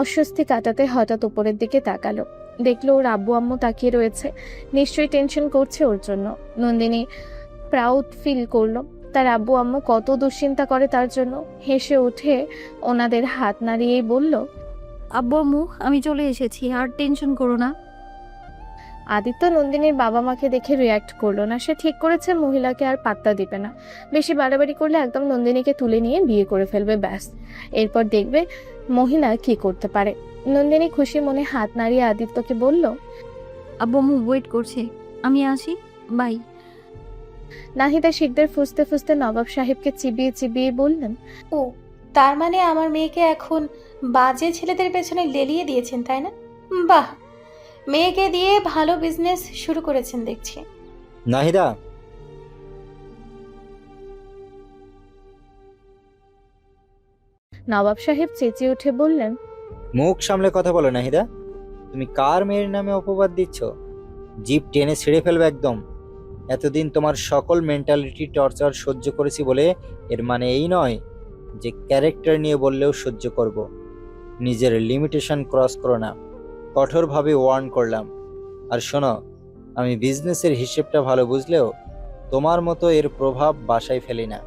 অস্বস্তি কাটাতে হঠাৎ উপরের দিকে তাকালো, দেখলো ওর আব্বু আম্মু তাকিয়ে রয়েছে, নিশ্চয়ই টেনশন করছে ওর জন্য। নন্দিনী প্রাউড ফিল করলো, তার আব্বু আম্মু কত দুশ্চিন্তা করে তার জন্য। হেসে উঠে ওনাদের হাত নাড়িয়েই বলল, আব্বু আম্মু আমি চলে এসেছি, আর টেনশন করো না। আদিত্য নন্দিনীর বাবা মাকে দেখে রিয়াক্ট করলো না। সে ঠিক করেছে মহিলাকে আর পাত্তা দিবে না, বেশি বাড়াবাড়ি করলে একদম নন্দিনীকে তুলে নিয়ে বিয়ে করে ফেলবে, ব্যাস। এরপর দেখবে মহিলা কি করতে পারে। নন্দিনী খুশি মনে হাত নাড়িয়ে আদিত্যকে বলল, আব্বু আম্মু ওয়েট করছে, আমি আসি, বাই। নাহিদা শিকদার ফুসতে ফুসতে নবাব সাহেবকে চিবিয়ে চিবিয়ে বললেন, ও তার মানে আমার মেয়েকে এখন বাজে ছেলেদের পেছনে লেলিয়ে দিয়েছেন, তাই না? বাহ, মেয়েকে দিয়ে ভালো বিজনেস শুরু করেছেন দেখছি। নাহিদা, নবাব সাহেব চেঁচিয়ে উঠে বললেন, মুখ সামলে কথা বলো নাহিদা। তুমি কার মেয়ের নামে অপবাদ দিচ্ছ? জিভ টেনে ছিঁড়ে ফেলবে একদম। এতদিন তোমার সকল মেন্টালিটি টর্চার সহ্য করেছি বলে এর মানে এই নয় যে ক্যারেক্টার নিয়ে বললেও সহ্য করব। নিজের লিমিটেশন ক্রস করো না, কঠোরভাবে ওয়ার্ন করলাম। আর শোনো, আমি বিজনেসের হিসেবটা ভালো বুঝলেও তোমার মতো এর প্রভাব বাসায় ফেলি না।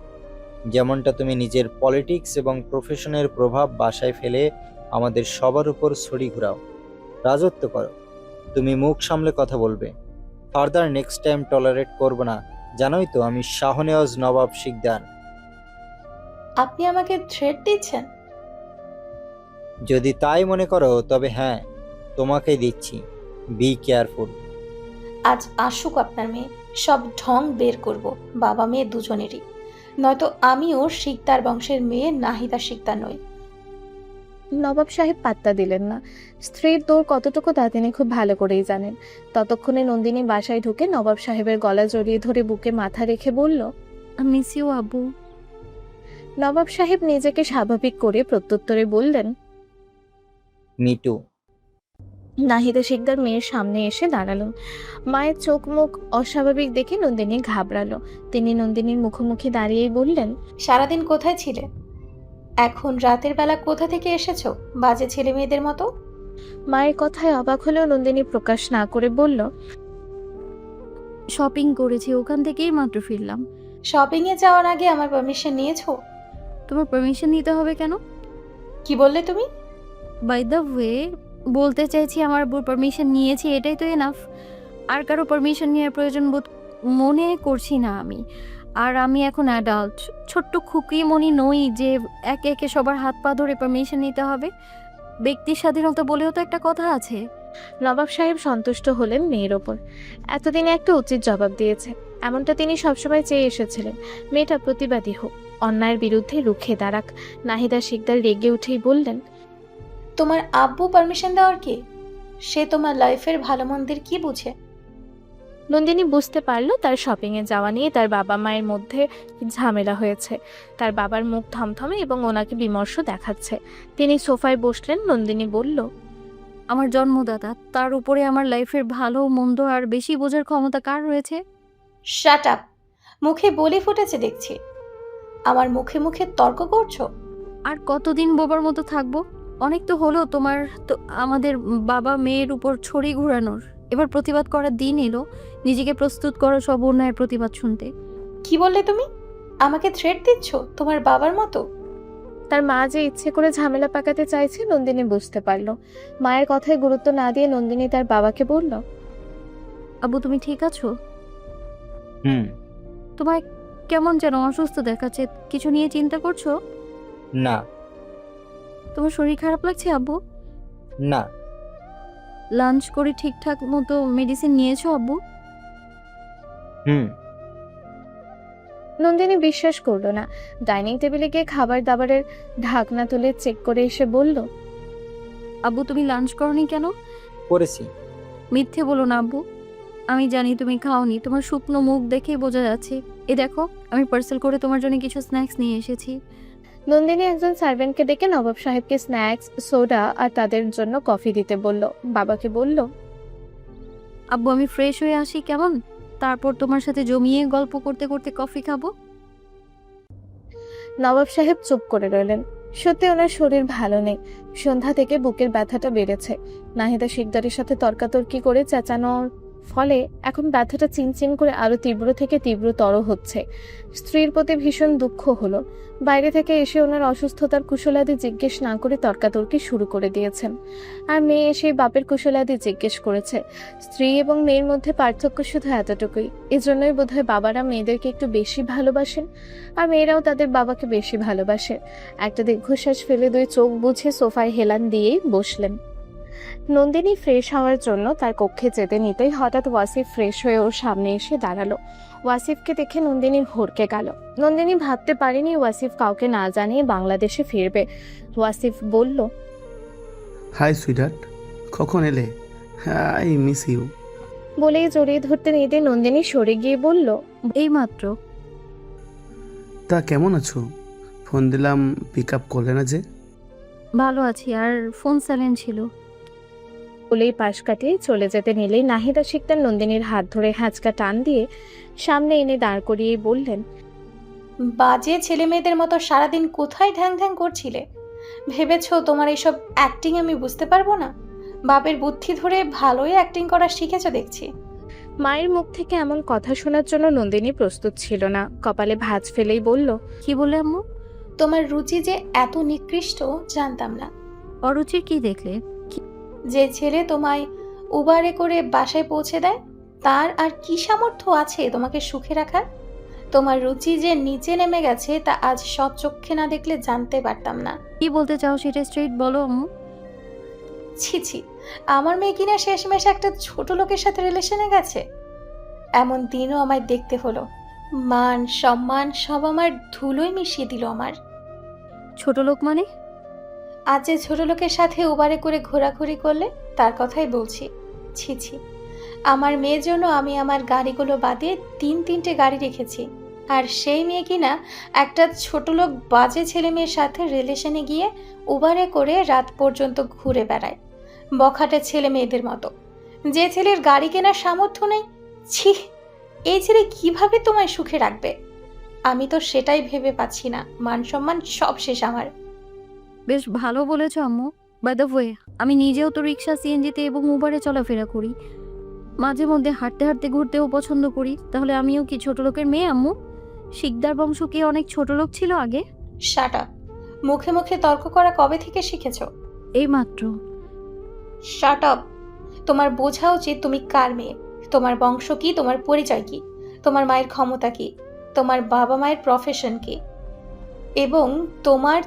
যেমনটা তুমি নিজের পলিটিক্স এবং প্রফেশনের প্রভাব বাসায় ফেলে আমাদের সবার উপর ছড়ি ঘুরাও, রাজত্ব করো। তুমি মুখ সামলে কথা বলবে, ফার্দার নেক্সট টাইম টলারেট করব না। জানোই তো আমি শাহনেওয়াজ নবাব শিকদার। আপনি আমাকে থ্রেট দিচ্ছেন? যদি তাই মনে করো তবে হ্যাঁ, তোমাকেই দিচ্ছি। Be careful. আজ আসুক আপনার মেয়ে, সব ঢং বের করব, বাবা মেয়ে দুজনেরই। নয়তো আমিও শিকদার বংশের মেয়ে নাহিদা শিকদার নই। নবাব সাহেব পাত্তা দিলেন না। স্ত্রীর দৌড় কতটুকু তা তিনি খুব ভালো করেই জানেন। ততক্ষণে নন্দিনী বাসায় ঢুকে নবাব সাহেবের গলা জড়িয়ে ধরে বুকে মাথা রেখে বলল, মিস ইউ আব্বু। নবাব সাহেব নিজেকে স্বাভাবিক করে প্রত্যুত্তরে বললেন, মিটু। নাহিদা শিকদার মেয়ের সামনে এসে দাঁড়ালেন। মায়ের চোখ মুখ অস্বাভাবিক দেখে নন্দিনী ঘাবড়ালো। তিনি নন্দিনীর মুখোমুখি দাঁড়িয়েই বললেন, সারাদিন কোথায় ছিলে? এখন রাতের বেলা কোথা থেকে এসেছো বাজে ছেলে মেয়েদের মতো? মায়ের কথায় অবাক হলেও নন্দিনী প্রকাশ না করে বলল, শপিং করেছি, ওখান থেকেই মাত্র ফিরলাম। শপিং এ যাওয়ার আগে আমার পারমিশন নিয়েছো? তোমার পারমিশন নিতে হবে কেন? কি বললে তুমি? বাই দ্য ওয়ে, বলতে চাইছি আমার আব্বুর পারমিশন নিয়েছি, এটাই তো এনাফ। আর কারো পারমিশন নেওয়ার প্রয়োজন বোধ মনে করছি না আমি। আর আমি এখন অ্যাডাল্ট, ছোট্ট খুকিমণি নই যে একে একে সবার হাত পা ধরে পারমিশন নিতে হবে। ব্যক্তির স্বাধীনতা বলেও তো একটা কথা আছে। নবাব সাহেব সন্তুষ্ট হলেন মেয়ের ওপর। এতদিনে একটা উচিত জবাব দিয়েছে, এমনটা তিনি সবসময় চেয়ে এসেছিলেন। মেয়েটা প্রতিবাদী হোক, অন্যায়ের বিরুদ্ধে রুখে দাঁড়াক। নাহিদা শিকদার রেগে উঠেই বললেন, তোমার আব্বু পারমিশন দেওয়ার কে? সে তোমার লাইফের ভালো মন্দের কি বুঝে? নন্দিনী বুঝতে পারলো তার শপিং এ যাওয়া নিয়ে তার বাবা মায়ের মধ্যে ঝামেলা হয়েছে। তার বাবার মুখ থমথমে এবং ওনাকে বিমর্ষ দেখাচ্ছে। তিনি সোফায় বসলেন। নন্দিনী বলল, আমার জন্মদাতা, তার উপরে আমার লাইফের ভালো মন্দ আর বেশি বোঝার ক্ষমতা কার রয়েছে? Shut up! মুখে বলি ফুটেছে দেখছি। আমার মুখে মুখে তর্ক করছো? আর কতদিন বোবার মতো থাকবো? অনেক তো হলো তোমার তো আমাদের বাবা মেয়ের উপর ছড়ি ঘুরানোর। এবার প্রতিবাদ করার দিন এলো, নিজেকে প্রস্তুত করো সব অন্যায়ের প্রতিবাদ শুনতে। কি বললে তুমি? আমাকে থ্রেট দিচ্ছ তোমার বাবার মতো? তার মা যে ইচ্ছে করে ঝামেলা পাকাতে চাইছে নন্দিনী বুঝতে পারল। মায়ের কথায় গুরুত্ব না দিয়ে নন্দিনী তার বাবাকে বলল, আব্বু তুমি ঠিক আছো? হুম। তোমায় কেমন যেন অসুস্থ দেখাচ্ছে, কিছু নিয়ে চিন্তা করছো? না। তোমার শরীর খারাপ লাগছে আব্বু? না। লাঞ্চ করে ঠিকঠাক মতো মেডিসিন নিয়েছো আব্বু? হুম। নন্দিনী বিশ্বাস করলো না। ডাইনিং টেবিলে গিয়ে খাবার দাবারের ঢাকনা তুলে চেক করে এসে বলল, আব্বু তুমি লাঞ্চ করনি কেন? করেছি। মিথ্যে বলো না আব্বু, আমি জানি তুমি খাওনি, তোমার শুকনো মুখ দেখেই বোঝা যাচ্ছে। এ দেখো, আমি পার্সেল করে তোমার জন্য কিছু স্ন্যাক্স নিয়ে এসেছি। নন্দিনী একজন সার্ভেন্টকে ডেকে নবাব সাহেবকে স্ন্যাক্স, সোডা আর তাদের জন্য কফি দিতে বলল। বাবাকে বলল, আব্বু আমি ফ্রেশ হয়ে আসি কেমন, তারপর তোমার সাথে জমিয়ে গল্প করতে করতে কফি খাবো। নবাব সাহেব চুপ করে রইলেন। সত্যি ওনার শরীর ভালো নেই। সন্ধ্যা থেকে বুকের ব্যথাটা বেড়েছে। নাহিদা শিকদারের সাথে তর্কাতর্কি করে চেঁচানোর ফলে এখন ব্যথাটা চিনচিন করে আরো তীব্র থেকে তীব্রতর হচ্ছে। স্ত্রীর প্রতি ভীষণ দুঃখ হলো। বাইরে থেকে এসে ওনার অসুস্থতার কুশলাদি জিজ্ঞেস না করে তর্কাতর্কি শুরু করে দিয়েছেন। আর মেয়ে এসে বাপের কুশলাদি জিজ্ঞেস করেছে। স্ত্রী এবং মেয়ের মধ্যে পার্থক্য শুধু এতটুকুই। এজন্যই বোধহয় বাবারা মেয়েদেরকে একটু বেশি ভালোবাসেন, আর মেয়েরাও তাদের বাবাকে বেশি ভালোবাসে। একটা দীর্ঘশ্বাস ফেলে দুই চোখ বুঝে সোফায় হেলান দিয়েই বসলেন। নন্দিনী ফ্রেশ হওয়ার জন্য তার কক্ষে যেতে নিতেই হঠাৎ ওয়াসিফ ফ্রেশ হয়ে ওর সামনে এসে দাঁড়ালো। ওয়াসিফকে দেখে নন্দিনী ভড়কে গেল। নন্দিনী ভাবতে পারেনি ওয়াসিফ কাউকে না জানিয়ে বাংলাদেশে ফিরবে। ওয়াসিফ বলল, হাই সুইটহার্ট, কখন এলে? I miss you. বলেই জড়িয়ে ধরতে নিতে নন্দিনী সরে গিয়ে বলল, এই মাত্র। তা কেমন আছো? ফোন দিলাম, পিক আপ করলে না যে? ভালো আছি, আর ফোন সাইলেন্ট ছিল। বলেই পাশ কাটিয়ে চলে যেতে নিলেই নাহিদা শিকদার নন্দিনীর হাত ধরে হ্যাঁচকা টান দিয়ে সামনে এনে দাঁড় করিয়ে বললেন, বাজে ছেলে মেয়েদের মতো সারাদিন কোথায় ঢ্যাং ঢ্যাং করছিলে? ভেবেছো তোমার এইসব অ্যাক্টিং আমি বুঝতে পারবো না? বাপের বুদ্ধি ধরে ভালোই অ্যাক্টিং করা শিখেছো দেখছি। মায়ের মুখ থেকে এমন কথা শোনার জন্য নন্দিনী প্রস্তুত ছিল না। কপালে ভাঁজ ফেলেই বলল, কি বলে আম্মু? তোমার রুচি যে এত নিকৃষ্ট জানতাম না। অরুচির কি দেখলে? যে ছেলে তোমায় উবারে করে বাসায় পৌঁছে দেয়, তার আর কি সামর্থ্য আছে তোমাকে সুখে রাখার? তোমার রুচি যে নিচে নেমে গেছে তা আজ সব চোখে না দেখলে জানতে পারতাম না। কি বলতে চাও সেটা স্ট্রেট বলো আম্মু। ছি ছি, আমার মেয়ে কিনা শেষমেশ একটা ছোট লোকের সাথে রিলেশনে গেছে। এমন দিনও আমায় দেখতে হলো। মান সম্মান সব আমার ধুলোয় মিশিয়ে দিল আমার। ছোট লোক মানে? আজ যে ছোট লোকের সাথে উবারে করে ঘোরাঘুরি করলে তার কথাই বলছি। ছি ছি, আমার মেয়ের জন্য আমি আমার গাড়িগুলো বাদে 3-3টে গাড়ি রেখেছি, আর সেই মেয়ে কিনা একটা ছোট লোক বাজে ছেলে মেয়ের সাথে রিলেশনে গিয়ে উবারে করে রাত পর্যন্ত ঘুরে বেড়ায় বখাটে ছেলে মেয়েদের মতো। যে ছেলের গাড়ি কেনার সামর্থ্য নেই, ছি, এই ছেলে কিভাবে তোমায় সুখে রাখবে? আমি তো সেটাই ভেবে পাচ্ছি না। মান সম্মান সব শেষ আমার। বেশ ভালো বলেছো আম্মু। বাই দ্য ওয়ে, আমি নিজেও তো রিক্সা, সিএনজিতে এবং উবারে চলাফেরা করি। মাঝে মধ্যে হাঁটতে হাঁটতে ঘুরতেও পছন্দ করি। তাহলে আমিও কি ছোট লোকের মেয়ে আম্মু? শিকদার বংশ কি অনেক ছোট লোক ছিল আগে? Shut up. মুখে মুখে তর্ক করা কবে থেকে শিখেছো? এই মাত্র। Shut up. তোমার বোঝা উচিত তুমি কার মেয়ে, তোমার বংশ কি, তোমার পরিচয় কি, তোমার মায়ের ক্ষমতা কি, তোমার বাবা মায়ের প্রফেশন কি, এবং তোমার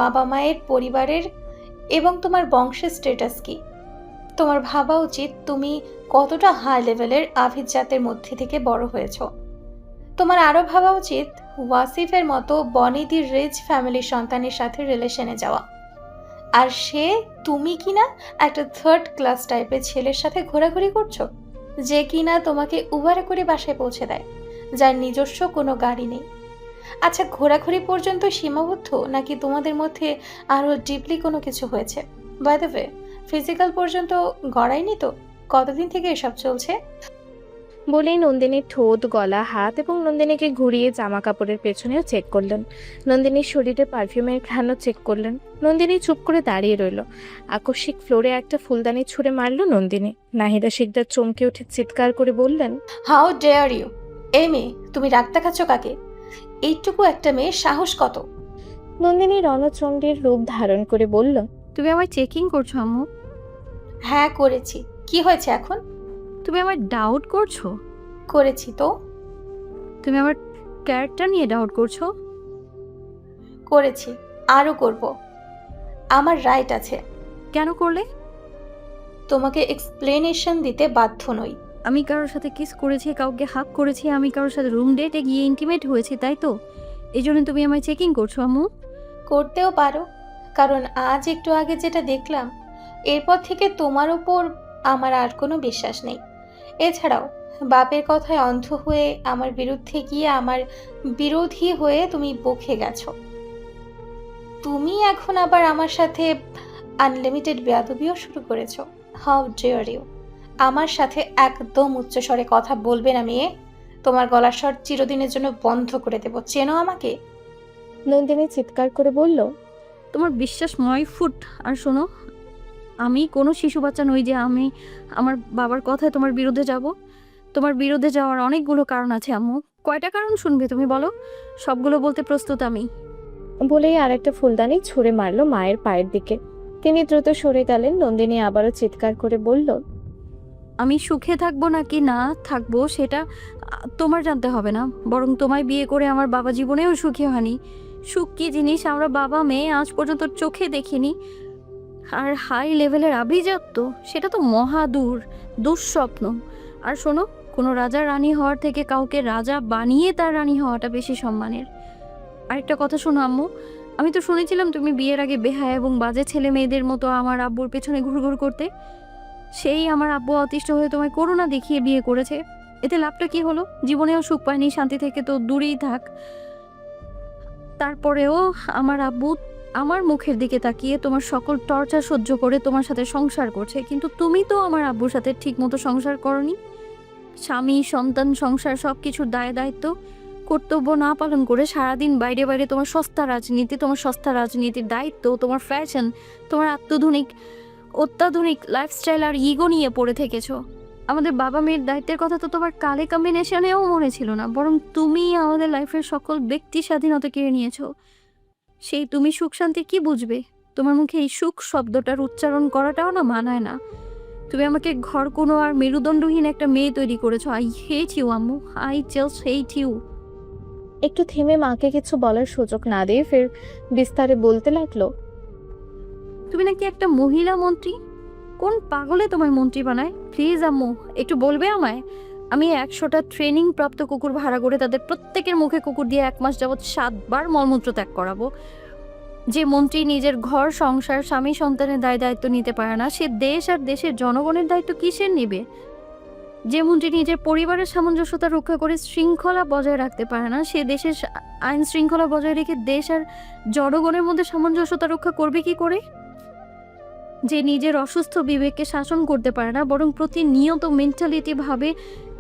বাবা মায়ের পরিবারের এবং তোমার বংশের স্ট্যাটাস কি। তোমার ভাবা উচিত তুমি কতটা হাই লেভেলের আভিজাত্যের মধ্যে থেকে বড় হয়েছো। তোমার আরও ভাবা উচিত ওয়াসিফের মতো বনেদি রিচ ফ্যামিলির সন্তানের সাথে রিলেশনে যাওয়া, আর সে তুমি কিনা একটা থার্ড ক্লাস টাইপের ছেলের সাথে ঘোরাঘুরি করছো, যে কিনা তোমাকে উবারে করে বাসায় পৌঁছে দেয়, যার নিজস্ব কোনো গাড়ি নেই। আচ্ছা, ঘোরাঘুরি পর্যন্ত সীমাবদ্ধ, নাকি তোমাদের মধ্যে আরও ডিপলি কোনো কিছু হয়েছে? বাই দ্য ওয়ে, ফিজিক্যাল পর্যন্ত গড়ায়নি তো? কতদিন থেকে এসব চলছে? বলেই নন্দিনীর ঠোঁট, গলা, হাত এবং নন্দিনীকে ঘুরিয়ে জামা কাপড়ের পেছনেও চেক করলেন। নন্দিনীর শরীরে পারফিউমের ঘ্রাণও চেক করলেন। নন্দিনী চুপ করে দাঁড়িয়ে রইল। আকস্মিক ফ্লোরে একটা ফুলদানি ছুঁড়ে মারল নন্দিনী। নাহিদা শিকদার চমকে উঠে চিৎকার করে বললেন, হাউ ডেয়ার ইউ! এই মেয়ে, তুমি রাগ দেখাচ্ছ কাকে? এইটুকু একটা মেয়ের সাহস কত? নন্দিনী রণচণ্ডীর রূপ ধারণ করে বলল, তুমি আমায় চেকিং করছো আম্মু? হ্যাঁ করেছি। কি হয়েছে এখন? তুমি আমার ডাউট করছো? করেছি তো। তুমি আমার ক্যারেক্টার নিয়ে ডাউট করছো? করেছি, আরও করব। আমার রাইট আছে। কেন করলে? তোমাকে এক্সপ্লেনেশন দিতে বাধ্য নই। আমি কারোর সাথে কিস করেছি, কাউকে হাক করেছি, আমি কারোর সাথে রুম ডেটে গিয়ে ইন্টিমেট হয়েছি, তাই তো? এই জন্য তুমি আমায় চেকিং করছো আম্মু? করতেও পারো, কারণ আজ একটু আগে যেটা দেখলাম, এরপর থেকে তোমার উপর আমার আর কোনো বিশ্বাস নেই। এছাড়াও বাপের কথায় অন্ধ হয়ে আমার বিরুদ্ধে গিয়ে আমার বিরোধী হয়ে তুমি বকে গেছো। তুমি এখন আবার আমার সাথে আনলিমিটেড বেয়াদবিও শুরু করেছো। How dare you! আমার সাথে একদম উচ্চস্বরে কথা বলবে না মেয়ে। তোমার গলার স্বর চিরদিনের জন্য বন্ধ করে দেব। চেনো আমাকে? নন্দিনী চিৎকার করে বলল, তোমার বিশ্বাস 9 ফুট। আর শোনো, আমি কোনো শিশু বাচ্চা নই যে আমি আমার বাবার কথায় তোমার বিরুদ্ধে যাব। তোমার বিরুদ্ধে যাওয়ার অনেকগুলো কারণ আছে আম্মু। কয়টা কারণ শুনবে তুমি বলো? সবগুলো বলতে প্রস্তুত আমি। বলেই আর একটা ফুলদানি ছুঁড়ে মারল মায়ের পায়ের দিকে। তিনি দ্রুত সরে গেলেন। নন্দিনী আবারও চিৎকার করে বলল, আমি সুখে থাকবো নাকি না থাকবো সেটা তোমার জানতে হবে না, বরং তোমায় বিয়ে করে আমার বাবা জীবনেও সুখী হয়নি। সুখ কী জিনিস আমরা বাবা মেয়ে আজ পর্যন্ত চোখে দেখিনি। আর হাই লেভেলের আভিজাত্য, সেটা তো মহাদূর দুঃস্বপ্ন। আর শোনো, কোনো রাজা রানী হওয়ার থেকে কাউকে রাজা বানিয়ে তার রানী হওয়াটা বেশি সম্মানের। আরেকটা কথা শোনো আম্মু, আমি তো শুনেছিলাম তুমি বিয়ের আগে বেহায়া এবং বাজে ছেলে মেয়েদের মতো আমার আব্বুর পেছনে ঘুরঘুর করতে। সেই আমার আব্বু অতিষ্ঠ হয়ে তোমায় করুণা দেখিয়ে বিয়ে করেছে। এতে লাভটা কি হলো? জীবনেও সুখ পায়নি, শান্তি থেকে তো দূরেই থাক। তারপরেও আমার আব্বু আমার মুখের দিকে তাকিয়ে তোমার সকল টর্চার সহ্য করে তোমার সাথে সংসার করছে, কিন্তু তুমি তো আমার আব্বুর সাথে ঠিক মতো সংসার করনি। স্বামী, সন্তান, সংসার সব কিছুর দায় দায়িত্ব কর্তব্য না পালন করে সারাদিন বাইরে বাইরে তোমার সস্তা রাজনীতির দায়িত্ব, তোমার ফ্যাশন, তোমার অত্যাধুনিক লাইফস্টাইল আর ইগো নিয়ে পড়ে থেকেছো। আমাদের বাবা মেয়ের দায়িত্বের কথা তো তোমার কালে কম্বিনেশনেও মনে ছিল না, বরং তুমি আমাদের লাইফের সকল ব্যক্তি স্বাধীনতা কেড়ে নিয়েছো। সেই তুমি সুখ শান্তি কি বুঝবে? তোমার মুখে এই সুখ শব্দটার উচ্চারণ করাটাও না মানায় না। তুমি আমাকে ঘর কোনো আর মেরুদণ্ডহীন একটা মেয়ে তৈরি করেছো। আই হেট ইউ আম্মু, আই জাস্ট হেট ইউ। একটু থেমে মাকে কিছু বলার সুযোগ না দিয়ে ফের বিস্তারে বলতে লাগলো। তুমি নাকি একটা মহিলা মন্ত্রী? কোন পাগলে তোমার মন্ত্রী বানায়? প্লিজ আম্মু, একটু বলবে আমায়? আমি 100টা ট্রেনিং প্রাপ্ত কুকুর ভাড়া করে তাদের প্রত্যেকের মুখে কুকুর দিয়ে 1 মাস যাবৎ 7 বার মলমূত্র ত্যাগ করাবো। যে মন্ত্রী নিজের ঘর সংসার স্বামী সন্তানের দায়িত্ব নিতে পারে না, সে দেশ আর দেশের জনগণের দায়িত্ব কিসের নেবে? যে মন্ত্রী নিজের পরিবারের সামঞ্জস্যতা রক্ষা করে শৃঙ্খলা বজায় রাখতে পারে না, সে দেশের আইন শৃঙ্খলা বজায় রেখে দেশ আর জনগণের মধ্যে সামঞ্জস্যতা রক্ষা করবে কি করে? যে নিজের অসুস্থ বিবেককে শাসন করতে পারে না, বরং প্রতিনিয়ত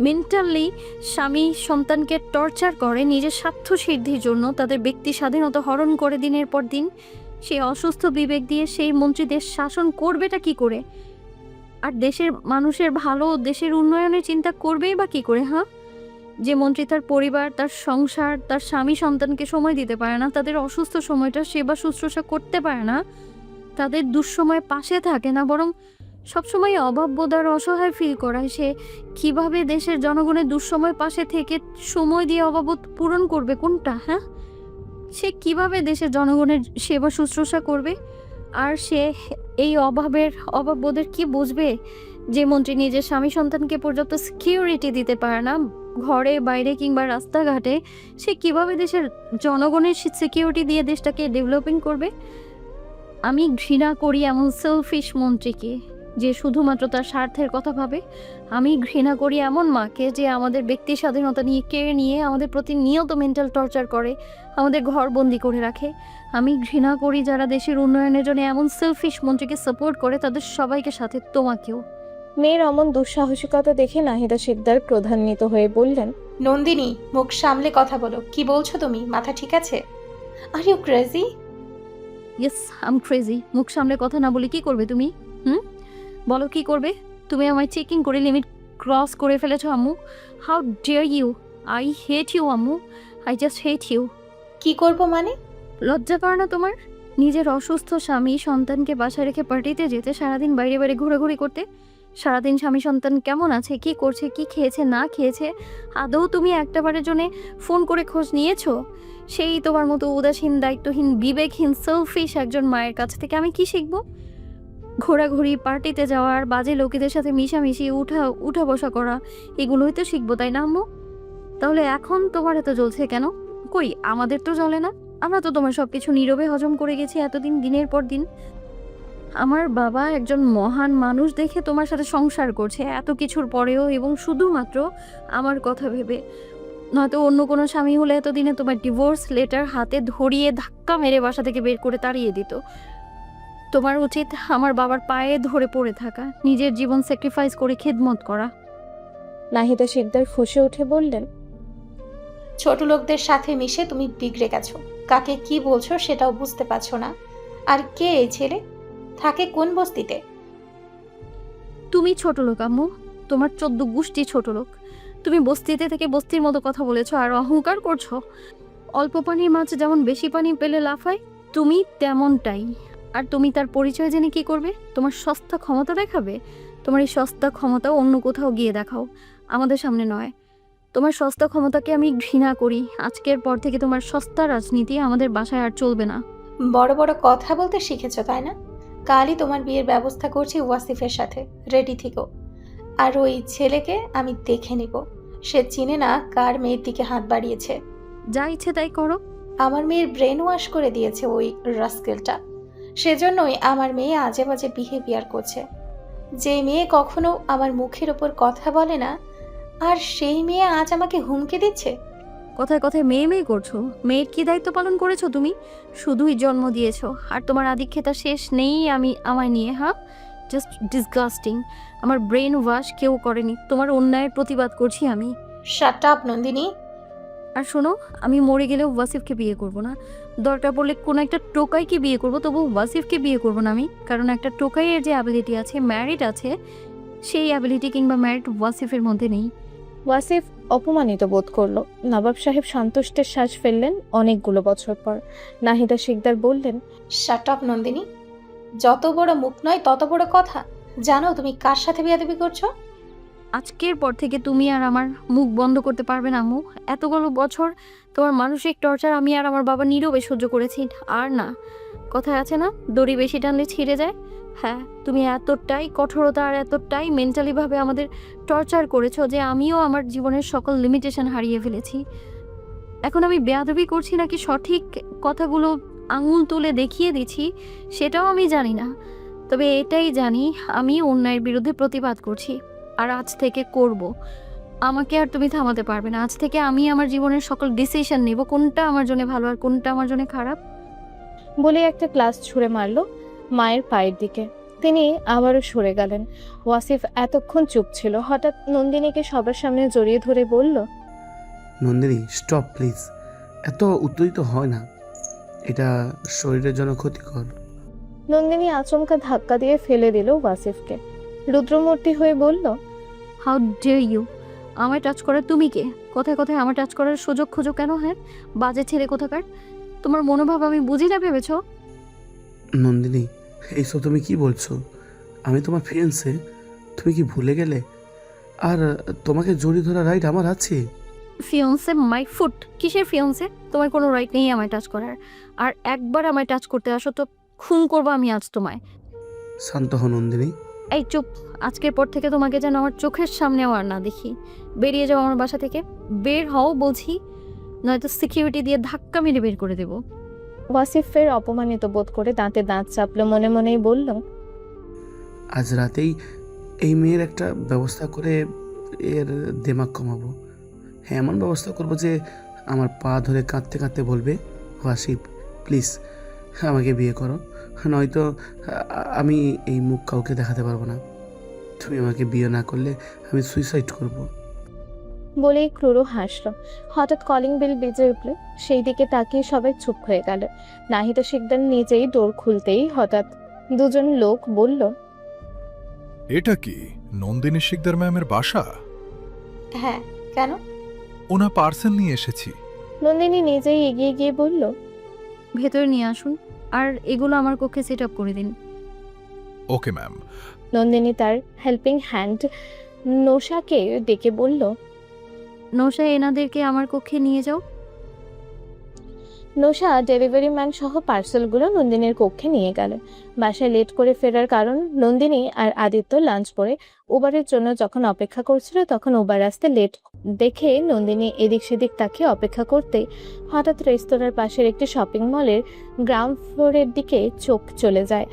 মেন্টালি স্বামী সন্তানকে টর্চার করে নিজের স্বার্থ সিদ্ধির জন্য, তাদের ব্যক্তি স্বাধীনতা হরণ করে দিনের পর দিন, সেই অসুস্থ বিবেক দিয়ে সেই মন্ত্রী দেশ শাসন করবেটা কি করে? আর দেশের মানুষের ভালো, দেশের উন্নয়নের চিন্তা করবেই বা কি করে? হ্যাঁ, যে মন্ত্রী তার পরিবার, তার সংসার, তার স্বামী সন্তানকে সময় দিতে পারে না, তাদের অসুস্থ সময়টা সেবা শুশ্রূষা করতে পারে না, তাদের দুঃসময় পাশে থাকে না, বরং সবসময় অভাববোধ আর অসহায় ফিল করায়, সে কিভাবে দেশের জনগণের দুঃসময় পাশে থেকে সময় দিয়ে অভাববোধ পূরণ করবে? কোনটা? হ্যাঁ, সে কিভাবে দেশের জনগণের সেবা শুশ্রূষা করবে? আর সে এই অভাববোধের কি বুঝবে যে মন্ত্রী নিজের স্বামী সন্তানকে পর্যাপ্ত সিকিউরিটি দিতে পারে না ঘরে বাইরে কিংবা রাস্তাঘাটে? সে কিভাবে দেশের জনগণের সিকিউরিটি দিয়ে দেশটাকে ডেভেলপিং করবে? আমি ঘৃণা করি এমন সেলফিশ মন্ত্রীকে যে শুধুমাত্র তার স্বার্থের কথা ভাবে। আমি ঘৃণা করি এমন মাকে যে আমাদের ব্যক্তি স্বাধীনতা নিয়ে কেড়ে নিয়ে আমাদের প্রতিনিয়ত মেন্টাল টর্চার করে, আমাদের ঘরবন্দি করে রাখে। আমি ঘৃণা করি যারা দেশের উন্নয়নের জন্য এমন সেলফিশ মন্ত্রীকে সাপোর্ট করে, তাদের সবাইকে, সাথে তোমাকেও। মেয়ের অমন দুঃসাহসিকতা দেখে নাহিদা শিকদার ক্রোধান্বিত হয়ে বললেন, নন্দিনী, মুখ সামলে কথা বলো। কি বলছো তুমি? মাথা ঠিক আছে? Are you crazy? Yes, I am crazy. মুখ সামলে কথা না বলে কি করবে তুমি? বলো কি করবে? তুমি আমায় চেকিং করে লিমিট ক্রস করে ফেলেছো আম্মু। How dare you! I hate you আম্মু, আই জাস্ট হেট ইউ। কি করব মানে? লজ্জা করে না তোমার? নিজের অসুস্থ স্বামী সন্তানকে বাসায় রেখে পার্টিতে যেতে, সারাদিন বাইরে বাইরে ঘোরাঘুরি করতে, সারাদিন স্বামী সন্তান কেমন আছে, কি করছে, কি খেয়েছে না খেয়েছে, আদৌ তুমি একটাবারের জন্য ফোন করে খোঁজ নিয়েছো? সেই তোমার মতো উদাসীন, দায়িত্বহীন, বিবেকহীন, সেলফিশ একজন মায়ের কাছ থেকে আমি কি শিখবো? ঘোরাঘুরি, পার্টিতে যাওয়া আর বাজে লোকেদের সাথে মিশামিশি, উঠা বসা করা, এগুলোই তো শিখবো, তাই না আম্মু? তাহলে এখন তোমার এত জ্বলছে কেন? কই আমাদের তো জ্বলে না। আমরা তো তোমার সব কিছু নীরবে হজম করে গেছি এতদিন, দিনের পর দিন। আমার বাবা একজন মহান মানুষ দেখে তোমার সাথে সংসার করছে এত কিছুর পরেও, এবং শুধুমাত্র আমার কথা ভেবে। নয়তো অন্য কোনো স্বামী হলে এতদিনে তোমার ডিভোর্স লেটার হাতে ধরিয়ে ধাক্কা মেরে বাসা থেকে বের করে তাড়িয়ে দিত। তোমার উচিত আমার বাবার পায়ে ধরে পড়ে থাকা, নিজের জীবন স্যাক্রিফাইস করে খেদমত করা। নাহিদা শিকদার ফুঁসে উঠে বললেন, ছোট লোকদের সাথে মিশে তুমি বিগড়ে গেছো। কাকে কি বলছো সেটাও বুঝতে পারছো না। আর কে এই ছেলে? থাকে কোন বস্তিতে? তুমি ছোট লোক আম্মু, তোমার 14 গোষ্ঠী ছোট লোক। তুমি বস্তিতে থেকে বস্তির মতো কথা বলেছো আর অহংকার করছো। অল্প পানির মাছ যেমন বেশি পানি পেলে লাফায়, তুমি তেমনটাই। আর তুমি তার পরিচয় জেনে কি করবে? তোমার সস্তা ক্ষমতা দেখাবে? তোমার এই সস্তা ক্ষমতা অন্য কোথাও গিয়ে দেখাও, আমাদের সামনে নয়। তোমার সস্তা ক্ষমতাকে আমি ঘৃণা করি। আজকের পর থেকে তোমার সস্তা রাজনীতি আমাদের বাসায় আর চলবে না। বড় বড় কথা বলতে শিখেছো তাই না? কালই তোমার বিয়ের ব্যবস্থা করছি ওয়াসিফের সাথে, রেডি থেকো। আর ওই ছেলেকে আমি দেখে নিব, সে চিনে না কার মেয়ের দিকে হাত বাড়িয়েছে। যা ইচ্ছে তাই করো। আমার মেয়ের ব্রেন ওয়াশ করে দিয়েছে ওই রাস্কেলটা। সেজন্যই আমার মেয়ে আজে বাজে বিহেভিয়ার করছে। যে মেয়ে কখনো আমার মুখের ওপর কথা বলে না, আর সেই মেয়ে আজ আমাকে হুমকি দিচ্ছে। কথায় কথায় মেয়ে মেয়ে করছো। মেয়ের কি দায়িত্ব পালন করেছো তুমি? শুধুই জন্ম দিয়েছো, আর তোমার আধিক্যতা শেষ নেই আমায় নিয়ে। হ্যাঁ, জাস্ট ডিসগাস্টিং। আমার ব্রেন ওয়াশ কেউ করেনি, তোমার অন্যায়ের প্রতিবাদ করছি আমি। Shut up Nandini. আর শোনো, আমি মরে গেলেও ওয়াসিফকে বিয়ে করব না। দরকার পড়লে কোনো একটা টোকাইকে বিয়ে করব, তবু ওয়াসিফকে বিয়ে করব না আমি। কারণ একটা টোকাইয়ের যে অ্যাবিলিটি আছে, ম্যারিড আছে, সেই অ্যাবিলিটি কিংবা ম্যারিড ওয়াসিফের মধ্যে নেই। ওয়াসিফ অপমানিত বোধ করলো। নবাব সাহেব সন্তুষ্টের শ্বাস ফেললেন অনেকগুলো বছর পর। নাহিদা শিকদার বললেন, শাট আপ নন্দিনী। যত বড় মুখ নয় তত বড় কথা। জানো তুমি কার সাথে বেয়াদবি করছো? আজকের পর থেকে তুমি আর আমার মুখ বন্ধ করতে পারবে না আম্মু। এতগুলো বছর তোমার মানসিক টর্চার আমি আর আমার বাবা নীরবে সহ্য করেছি। আর না, কথায় আছে না, দড়ি বেশি টানলে ছিঁড়ে যায়। হ্যাঁ, তুমি এতটাই কঠোরতা আর এতটাই মেন্টালিভাবে আমাদের টর্চার করেছো যে আমিও আমার জীবনের সকল লিমিটেশন হারিয়ে ফেলেছি। এখন আমি বেয়াদবি করছি নাকি সঠিক কথাগুলো আঙুল তুলে দেখিয়ে দিচ্ছি সেটাও আমি জানি না। তবে এটাই জানি আমি অন্যায়ের বিরুদ্ধে প্রতিবাদ করছি, আর আজ থেকে করব। আমাকে আর তুমি থামাতে পারবে না। আজ থেকে আমি আমার জীবনের সকল ডিসিশন নেব, কোনটা আমার জন্য ভালো আর কোনটা আমার জন্য খারাপ। বলে একটা গ্লাস ছুঁড়ে মারলো মায়ের পায়ের দিকে। তিনি আবারও সরে গেলেন। ওয়াসিফ এতক্ষণ চুপ ছিল। হঠাৎ নন্দিনীকে সবার সামনে জড়িয়ে ধরে বলল, নন্দিনী স্টপ প্লিজ, এত উত্তেজিত হয় না, এটা শরীরের জন্য ক্ষতিকর। নন্দিনী আচমকা ধাক্কা দিয়ে ফেলে দিল ওয়াসিফকে। রুদ্রমূর্তি হয়ে বলল, হাউ ডেয়ার ইউ! আমায় টাচ করার তুমি কে? কথায় কথায় আমার টাচ করার সুযোগ খোঁজো কেন? হ্যাঁ, বাজে ছেলে কোথাকার। তোমার মনোভাব আমি বুঝি না ভেবেছো? নন্দিনী, এইসব তুমি কি বলছো? আমি তোমার ফিয়েন্সে, তুমি কি ভুলে গেলে? আর তোমাকে জড়িয়ে ধরা রাইট আমার আছে। ফিয়ন্সে মাই ফুট? কিসের ফিয়ন্সে? তোমার কোনো রাইট নেই আমায় টাচ করার। আর একবার আমায় টাচ করতে আসো তো খুন করবো আমি আজ তোমায়। শান্ত হও নন্দিনী। এই চুপ! আজকের পর থেকে তোমাকে যেন আমার চোখের সামনেও আর না দেখি। বেরিয়ে যাও আমার বাসা থেকে, বের হও বলছি, নয়তো সিকিউরিটি দিয়ে ধাক্কা মেরে বের করে দেবো। ওয়াসিফ ফের অপমানিত বোধ করে দাঁতে দাঁত চাপলো। মনে মনেই বলল, আজ রাতেই এই মেয়ের একটা ব্যবস্থা করে এর দিমাগ কমাবো। হ্যাঁ, এমন ব্যবস্থা করবো যে আমার পা ধরে কাঁদতে কাঁদতে বলবে, ওয়াসিফ প্লিজ আমাকে বিয়ে করো, নয়তো আমি এই মুখ কাউকে দেখাতে পারবো না। তুমি আমাকে বিয়ে না করলে আমি সুইসাইড করব। বলেই ক্রুরো হাসল। হঠাৎ কলিং বেল বেজে উঠল। সেই দিকে তাকিয়ে সবাই চুপ হয়ে গেল। নাহিদা শিকদার নিজেই ডোর খুলতেই হঠাৎ দুজন লোক বলল, এটা কি নন্দিনী শিকদার ম্যামের বাসা? হ্যাঁ, কেন? ওনা পার্সেল নিয়ে এসেছি। নন্দিনী নিজেই এগিয়ে গিয়ে বলল, ভেতরে নিয়ে আসুন, আর এগুলো আমার কক্ষে সেট আপ করে দিন। Okay ma'am. নন্দিনী তার হেল্পিং হ্যান্ড নোশাকে ডেকে বলল, নৌশা, এনাদেরকে আমার কক্ষে নিয়ে যাও। নোশা ডেলিভারি ম্যান সহ পার্সেলগুলো নন্দিনীর কক্ষে নিয়ে গেল। বাসায় লেট করে ফেরার কারণ নন্দিনী আর আদিত্য লাঞ্চ পরে উবারের জন্য যখন অপেক্ষা করছিল তখন উবার আসতে লেট দেখে নন্দিনী এদিক সেদিক তাকিয়ে অপেক্ষা করতেই হঠাৎ রেস্তোরাঁর পাশের একটি শপিং মলের গ্রাউন্ড ফ্লোরের দিকে চোখ চলে যায়।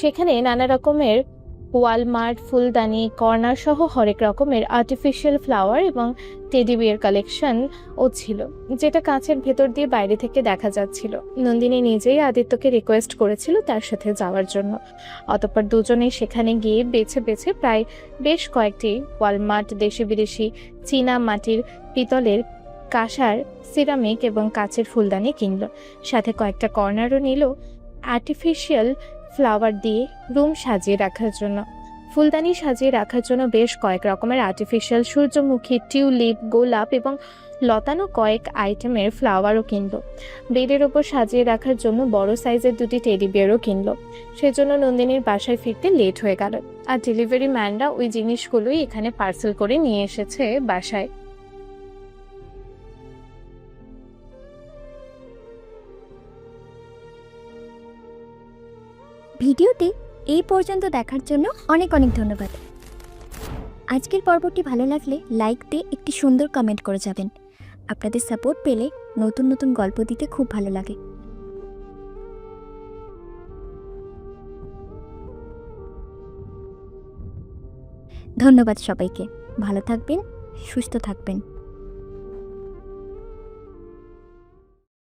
সেখানে নানা রকমের ওয়ালমার্ট, ফুলদানি, কর্নার সহ হরেক রকমের আর্টিফিশিয়াল ফ্লাওয়ার এবং টেডি বিয়ার কালেকশন ও ছিল, যেটা কাঁচের ভেতর দিয়ে বাইরে থেকে দেখা যাচ্ছিল। নন্দিনী নিজেই আদিত্যকে রিকোয়েস্ট করেছিল তার সাথে যাওয়ার জন্য। অতঃপর দুজনেই সেখানে গিয়ে বেছে বেছে প্রায় বেশ কয়েকটি ওয়ালমার্ট, দেশি বিদেশি, চীনা মাটির, পিতলের, কাঁসার, সিরামিক এবং কাঁচের ফুলদানি কিনল। সাথে কয়েকটা কর্নারও নিল আর্টিফিশিয়াল ফ্লাওয়ার দিয়ে রুম সাজিয়ে রাখার জন্য। ফুলদানি সাজিয়ে রাখার জন্য বেশ কয়েক রকমের আর্টিফিশিয়াল সূর্যমুখী, টিউলিপ, গোলাপ এবং লতানো কয়েক আইটেমের ফ্লাওয়ারও কিনল। বেডের ওপর সাজিয়ে রাখার জন্য বড় সাইজের দুটি টেডি বিয়ারও কিনল। সেজন্য নন্দিনীর বাসায় ফিরতে লেট হয়ে গেল। আর ডেলিভারি ম্যানরা ওই জিনিসগুলোই এখানে পার্সেল করে নিয়ে এসেছে বাসায়। ভিডিওটি এই পর্যন্ত দেখার জন্য অনেক অনেক ধন্যবাদ। আজকের পর্বটি ভালো লাগলে লাইক দিয়ে একটি সুন্দর কমেন্ট করে যাবেন। আপনাদের সাপোর্ট পেলে নতুন নতুন গল্প দিতে খুব ভালো লাগে। ধন্যবাদ সবাইকে। ভালো থাকবেন, সুস্থ থাকবেন।